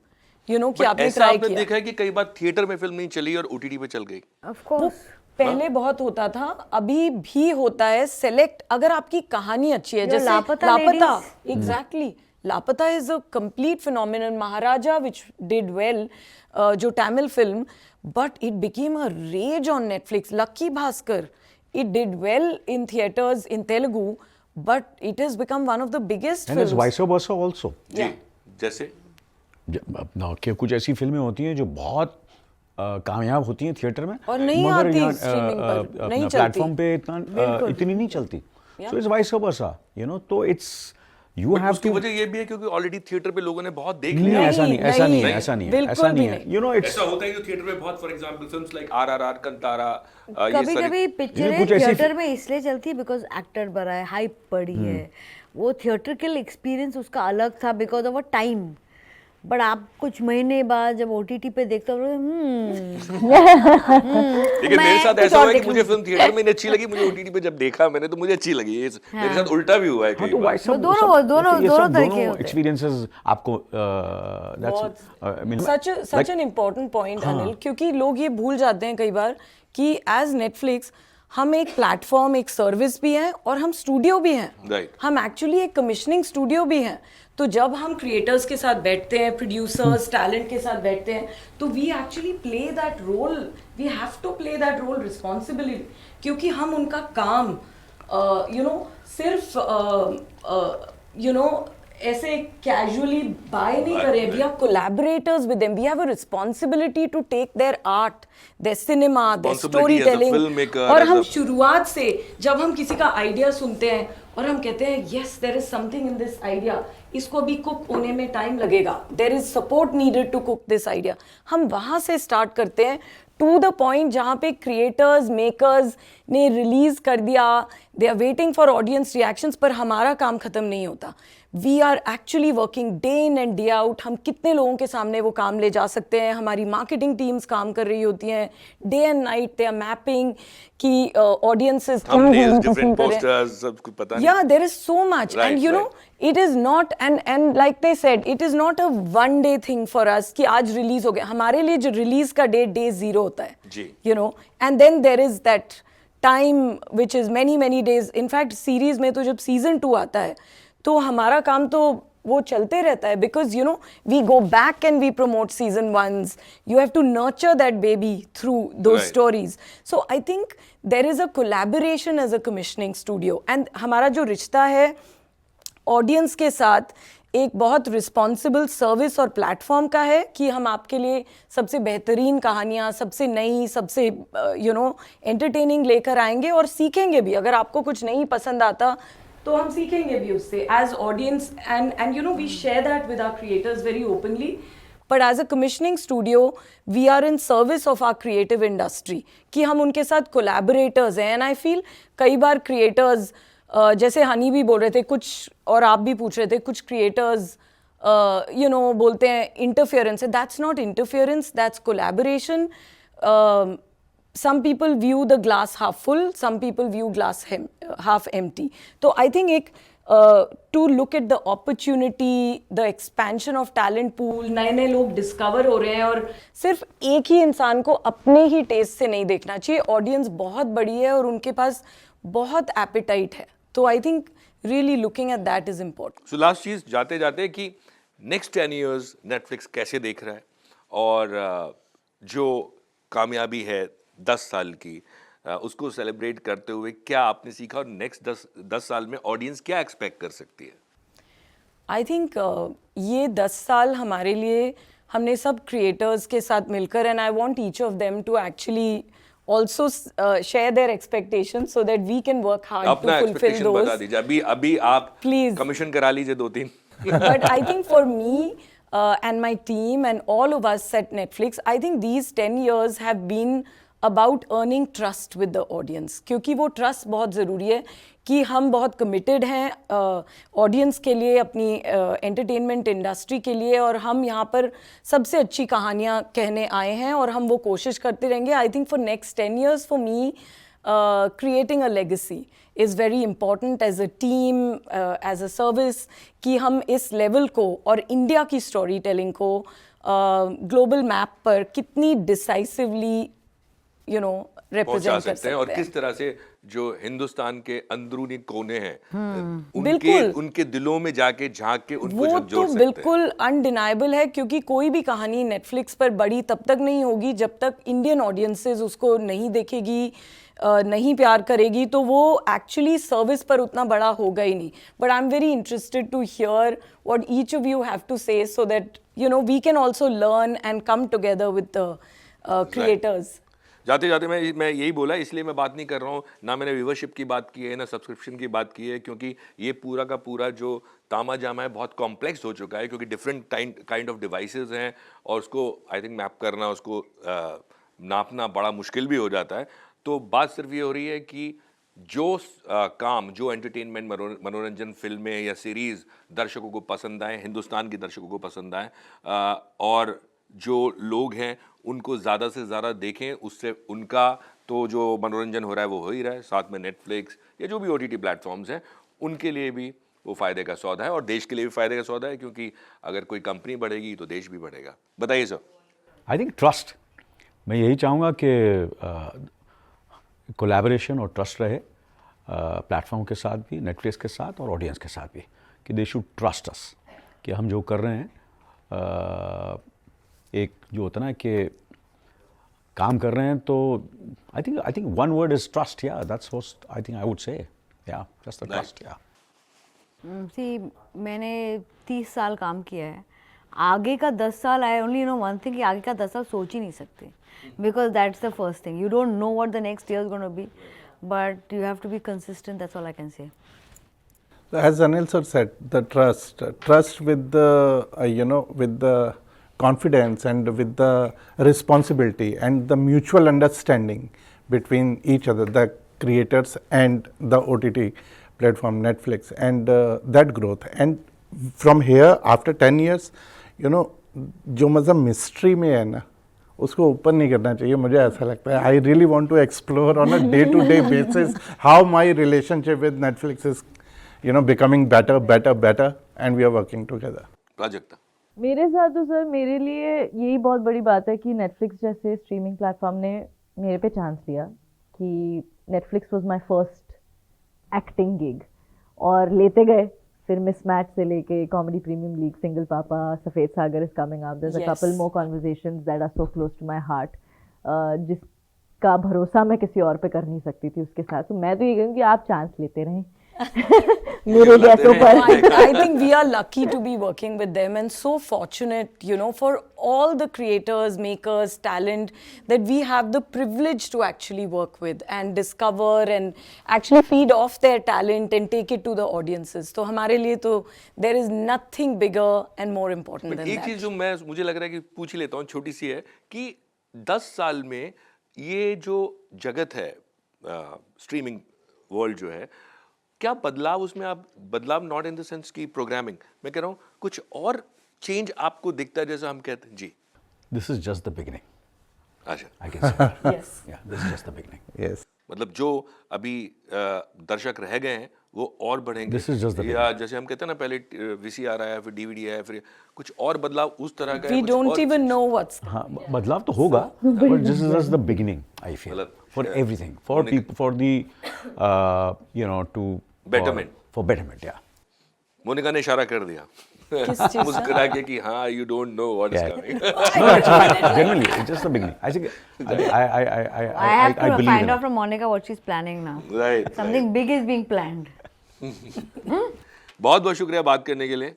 Speaker 2: You know कि
Speaker 1: But
Speaker 2: आपने
Speaker 1: ऐसा
Speaker 2: ट्राई
Speaker 1: आपने
Speaker 2: किया.
Speaker 1: देखा है कि कई बार थिएटर में फिल्म नहीं चली और OTT पे चल गई.
Speaker 4: Of course.
Speaker 2: पहले बहुत होता था, अभी भी होता है. सेलेक्ट अगर आपकी कहानी अच्छी है,
Speaker 4: जो
Speaker 2: जैसे
Speaker 4: Laapataa
Speaker 2: exactly Laapataa is a complete phenomenon. Maharaja which did well, जो Tamil film, but it became a rage on Netflix. Lucky Bhaskar, it did well in theatres in Telugu but it has become one of the biggest
Speaker 3: and its
Speaker 2: films.
Speaker 3: Vice versa also.
Speaker 1: जी जैसे
Speaker 3: कि कुछ ऐसी फिल्में होती हैं जो बहुत कामयाब होती हैं थिएटर में
Speaker 2: और नहीं
Speaker 3: मगर
Speaker 2: आती
Speaker 3: यहाँ,
Speaker 2: streaming पर, नहीं चलती.
Speaker 3: प्लेटफॉर्म पे इतनी नहीं चलती. So it's vice versa, you know. तो इट्स यू हैव
Speaker 1: उसकी
Speaker 3: टू.
Speaker 1: वजह ये भी है क्योंकि ऑलरेडी थिएटर पे लोगों ने बहुत देख
Speaker 3: नहीं,
Speaker 1: लिया.
Speaker 3: ऐसा नहीं, ऐसा नहीं है,
Speaker 2: नहीं,
Speaker 3: ऐसा नहीं है,
Speaker 2: बिल्कुल
Speaker 3: ऐसा
Speaker 2: भी
Speaker 3: नहीं है.
Speaker 2: नहीं.
Speaker 3: यू नो इट्स
Speaker 1: ऐसा होता है कि थिएटर में बहुत, for example films like RRR, Kantara, ये
Speaker 4: कभी
Speaker 1: सारी
Speaker 4: कभी
Speaker 3: ये
Speaker 4: पिक्चरें
Speaker 3: कुछ ऐसी
Speaker 4: थिएटर में इसलिए चलती है बिकॉज एक्टर बड़ा है, हाइप पड़ी है. वो थिएट्रिकल एक्सपीरियंस उसका अलग था because of a time. But आप कुछ महीने बाद जब OTT पे देखते हो
Speaker 1: लेकिन मेरे साथ
Speaker 4: कुछ
Speaker 1: ऐसा
Speaker 4: और
Speaker 1: हुआ है कि
Speaker 4: देख
Speaker 1: मुझे फिल्म थिएटर में नहीं अच्छी लगी, मुझे OTT पे जब देखा मैंने तो मुझे अच्छी लगी. मेरे साथ उल्टा भी हुआ है कई
Speaker 3: तो
Speaker 1: बार.
Speaker 4: दोनों तरीके होते हैं.
Speaker 3: एक्सपीरियंसेस आपको
Speaker 2: such an important point Anil, क्योंकि लोग ये भूल जाते हैं कई बार कि एज नेटफ्लिक्स हम एक प्लेटफॉर्म, एक सर्विस भी हैं और हम स्टूडियो भी हैं.
Speaker 1: Right.
Speaker 2: हम एक्चुअली एक कमिश्निंग स्टूडियो भी हैं. तो जब हम क्रिएटर्स के साथ बैठते हैं, प्रोड्यूसर्स, टैलेंट के साथ बैठते हैं, तो we actually play that role. We have to play that role responsibly, क्योंकि हम उनका काम सिर्फ ऐसे कैजुअली बाय नहीं करें. We are collaborators with them. We have a responsibility to take their art, their cinema, their story
Speaker 1: Responsibility as a
Speaker 2: telling.
Speaker 1: filmmaker,
Speaker 2: और
Speaker 1: as
Speaker 2: हम
Speaker 1: a-
Speaker 2: शुरुआत से जब हम किसी का आइडिया सुनते हैं और हम कहते हैं yes there is something in this idea, इसको भी कुक होने में टाइम लगेगा, there is support needed to cook this idea. हम वहाँ से स्टार्ट करते हैं टू द पॉइंट जहाँ पे क्रिएटर्स, मेकर्स ने रिलीज कर दिया, they are waiting for audience reactions, पर हमारा काम खत्म नहीं होता. We are actually working day in and day out. हम कितने लोगों के सामने वो काम ले जा सकते हैं. हमारी मार्केटिंग टीम्स काम कर रही होती हैं day and night. They are mapping कि ऑडियंसेस
Speaker 1: Thumbnails, different posters, सब कुछ पता नहीं.
Speaker 2: Yeah, there is so much.
Speaker 1: Right,
Speaker 2: and you know, it is not, and like they said, it is not a one day thing for us कि आज release हो गया. हमारे लिए जो रिलीज का डे 0 होता है.
Speaker 1: जी.
Speaker 2: You know, and then there is that time which is many days. In fact, series में तो जब season 2 आता है तो हमारा काम तो वो चलते रहता है, because you know we go back and we promote season 1s. You have to nurture that baby through those
Speaker 1: Right.
Speaker 2: stories. So I think there is a collaboration as a commissioning studio, and हमारा जो रिश्ता है audience के साथ एक बहुत responsible service और platform का है कि हम आपके लिए सबसे बेहतरीन कहानियाँ, सबसे नई, सबसे एंटरटेनिंग लेकर आएंगे और सीखेंगे भी. अगर आपको कुछ नहीं पसंद आता तो हम सीखेंगे भी उससे as audience. And we share that with our creators very openly. But as a commissioning studio we are in service of our creative industry, कि हम उनके साथ कोलैबोरेटर्स हैं. एंड आई फील कई बार क्रिएटर्स, जैसे हनी भी बोल रहे थे कुछ, और आप भी पूछ रहे थे, कुछ क्रिएटर्स बोलते हैं इंटरफियरेंस है. That's not interference, that's collaboration. some people view the glass half full, some people view glass half empty. So I think to look at the opportunity, the expansion of talent pool, नए लोग discover हो रहे हैं, और सिर्फ एक ही इंसान को अपने ही टेस्ट से नहीं देखना चाहिए. ऑडियंस बहुत बड़ी है और उनके पास बहुत एपेटाइट है. तो I think really looking at that is important.
Speaker 1: So last चीज जाते जाते कि नेक्स्ट 10 years नेटफ्लिक्स कैसे देख रहा है, और जो कामयाबी है 10 साल की, उसको सेलिब्रेट करते हुए क्या आपने सीखा, और नेक्स्ट 10 साल में ऑडियंस क्या एक्सपेक्ट कर सकती है?
Speaker 2: आई थिंक ये 10 साल हमारे लिए, हमने सब क्रिएटर्स के साथ मिलकर, and I want each of them to actually also share their expectations so that we can work hard
Speaker 1: अपना
Speaker 2: to fulfill
Speaker 1: एक्सपेक्टेशन
Speaker 2: those.
Speaker 1: बता दीजिए. अभी आप
Speaker 2: Please.
Speaker 1: कमीशन करा लीजिए 2-3.
Speaker 2: But I think for me and my team and all of us at Netflix, I think these 10 years have been about earning trust with the audience. क्योंकि वो trust बहुत ज़रूरी है कि हम बहुत committed हैं audience के लिए, अपनी entertainment industry के लिए, और हम यहाँ पर सबसे अच्छी कहानियाँ कहने आए हैं और हम वो कोशिश करते रहेंगे. I think for next 10 years for me, creating a legacy is very important as a team, as a service, कि हम इस level को और इंडिया की story telling को global map पर कितनी decisively
Speaker 1: पहुंचा
Speaker 2: represent कर
Speaker 1: सकते हैं, और
Speaker 2: सकते
Speaker 1: किस तरह से जो हिंदुस्तान के अंदरूनी कोने हैं
Speaker 2: बिल्कुल.
Speaker 1: उनके दिलों में जाके झांक के उनको
Speaker 2: वो
Speaker 1: झकझोर
Speaker 2: तो
Speaker 1: सकते हैं.
Speaker 2: बिल्कुल अनडिनाइबल है, क्योंकि कोई भी कहानी नेटफ्लिक्स पर बड़ी तब तक नहीं होगी जब तक इंडियन ऑडियंसेस उसको नहीं देखेगी, नहीं प्यार करेगी, तो वो एक्चुअली सर्विस पर उतना बड़ा होगा ही नहीं. But I am very interested to hear what each of you have to say, so that we can also learn and come together with the creators.
Speaker 1: जाते जाते मैं यही बोला, इसलिए मैं बात नहीं कर रहा हूँ, ना मैंने व्यूवरशिप की बात की है, ना सब्सक्रिप्शन की बात की है, क्योंकि ये पूरा का पूरा जो तामा जामा है बहुत कॉम्प्लेक्स हो चुका है, क्योंकि डिफरेंट काइंड ऑफ डिवाइसेस हैं, और उसको आई थिंक मैप करना, उसको नापना बड़ा मुश्किल भी हो जाता है. तो बात सिर्फ ये हो रही है कि जो काम, जो एंटरटेनमेंट, मनोरंजन फिल्में या सीरीज़ दर्शकों को पसंद आए, हिंदुस्तान के दर्शकों को पसंद आए, और जो लोग हैं उनको ज़्यादा से ज़्यादा देखें, उससे उनका तो जो मनोरंजन हो रहा है वो हो ही रहा है, साथ में नेटफ्लिक्स या जो भी OTT प्लेटफॉर्म्स हैं उनके लिए भी वो फ़ायदे का सौदा है, और देश के लिए भी फ़ायदे का सौदा है, क्योंकि अगर कोई कंपनी बढ़ेगी तो देश भी बढ़ेगा. बताइए सर.
Speaker 3: आई थिंक ट्रस्ट, मैं यही चाहूँगा कि कोलैबोरेशन और ट्रस्ट रहे प्लेटफॉर्म के साथ भी, नेटफ्लिक्स के साथ और ऑडियंस के साथ भी, कि दे शुड ट्रस्ट अस कि हम जो कर रहे हैं, एक जो होता है ना कि काम कर रहे हैं, तो I think one word is trust. Yeah that's what I think I would say. Yeah just the trust. या
Speaker 4: सी, मैंने 30 साल काम किया है. आगे का 10 साल I only know one thing, कि आगे का 10 साल सोच ही नहीं सकते, because that's the first thing. You don't know what the next year is gonna be, but you have to be consistent. That's all I can say.
Speaker 5: As Anil sir said, the trust with the with the confidence and with the responsibility and the mutual understanding between each other, the creators and the OTT platform Netflix, and that growth. And from here, after 10 years, जो मज़ा mystery में है ना, उसको open नहीं करना चाहिए, मुझे ऐसा लगता है. I really want to explore on a day-to-day basis how my relationship with Netflix is becoming better, and we are working together.
Speaker 1: Prajakta.
Speaker 6: मेरे साथ तो सर, मेरे लिए यही बहुत बड़ी बात है कि नेटफ्लिक्स जैसे स्ट्रीमिंग प्लेटफॉर्म ने मेरे पे चांस दिया, कि Netflix was my first acting gig, और लेते गए. फिर मिसमैच से लेके comedy premium league, single papa, Safed Sagar is coming up, there is a couple more conversations that are so close to my heart, जिसका भरोसा मैं किसी और पे कर नहीं सकती थी उसके साथ. तो मैं तो ये कहूँ कि आप चांस लेते रहें मेरे गैसों पर.
Speaker 2: I think we are lucky to be working with them, and so fortunate, for all the creators, makers, talent that we have the privilege to actually work with and discover and actually feed off their talent and take it to the audiences. तो हमारे लिए तो there is nothing bigger and more important than
Speaker 1: एक
Speaker 2: that.
Speaker 1: चीज़ जो मुझे लग रहा है कि पूछ ही लेता हूँ, छोटी सी है, कि 10 साल में ये जो जगत है, स्ट्रीमिंग वर्ल्ड जो है, क्या बदलाव उसमें, आप बदलाव नॉट इन द सेंस की प्रोग्रामिंग, मैं कह रहा हूँ कुछ और चेंज आपको दिखता है, जैसा हम कहते हैं जी?
Speaker 3: This is just the beginning.
Speaker 1: अच्छा,
Speaker 3: I can say.
Speaker 2: Yes.
Speaker 3: Yeah, this is just the beginning.
Speaker 5: Yes.
Speaker 1: मतलब जो अभी दर्शक रह गए हैं वो और बढ़ेंगे।
Speaker 3: This is just the
Speaker 1: या जैसे हम कहते हैं ना, पहले VCR आया, फिर DVD आया, फिर कुछ और बदलाव उस तरह का है,
Speaker 2: We
Speaker 1: कुछ
Speaker 2: don't
Speaker 1: और
Speaker 2: even know what's
Speaker 3: हाँ, बदलाव तो होगा, but this is just the beginning, I feel,
Speaker 1: मतलब,
Speaker 3: for everything, for people, for the, you know, to
Speaker 1: Betterment.
Speaker 3: for betterment, yeah.
Speaker 1: Monika ने इशारा कर दिया
Speaker 2: किस चीज़ का?
Speaker 1: मुस्कुरा के कि हाँ, you don't know what is
Speaker 3: Yeah.
Speaker 1: coming।
Speaker 3: No, it's fine. Genuinely, it's just the beginning. I think
Speaker 4: I have to
Speaker 3: believe
Speaker 4: find
Speaker 3: in
Speaker 4: out
Speaker 3: it.
Speaker 4: from Monica what she's planning now.
Speaker 1: Right,
Speaker 4: Something big is being planned.
Speaker 1: बहुत बहुत शुक्रिया बात करने के लिए।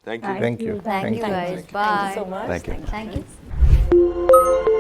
Speaker 1: Thank you.
Speaker 5: Thank you.
Speaker 4: Thank you guys. Bye.
Speaker 2: so much.
Speaker 3: Thank you.
Speaker 4: Thank you.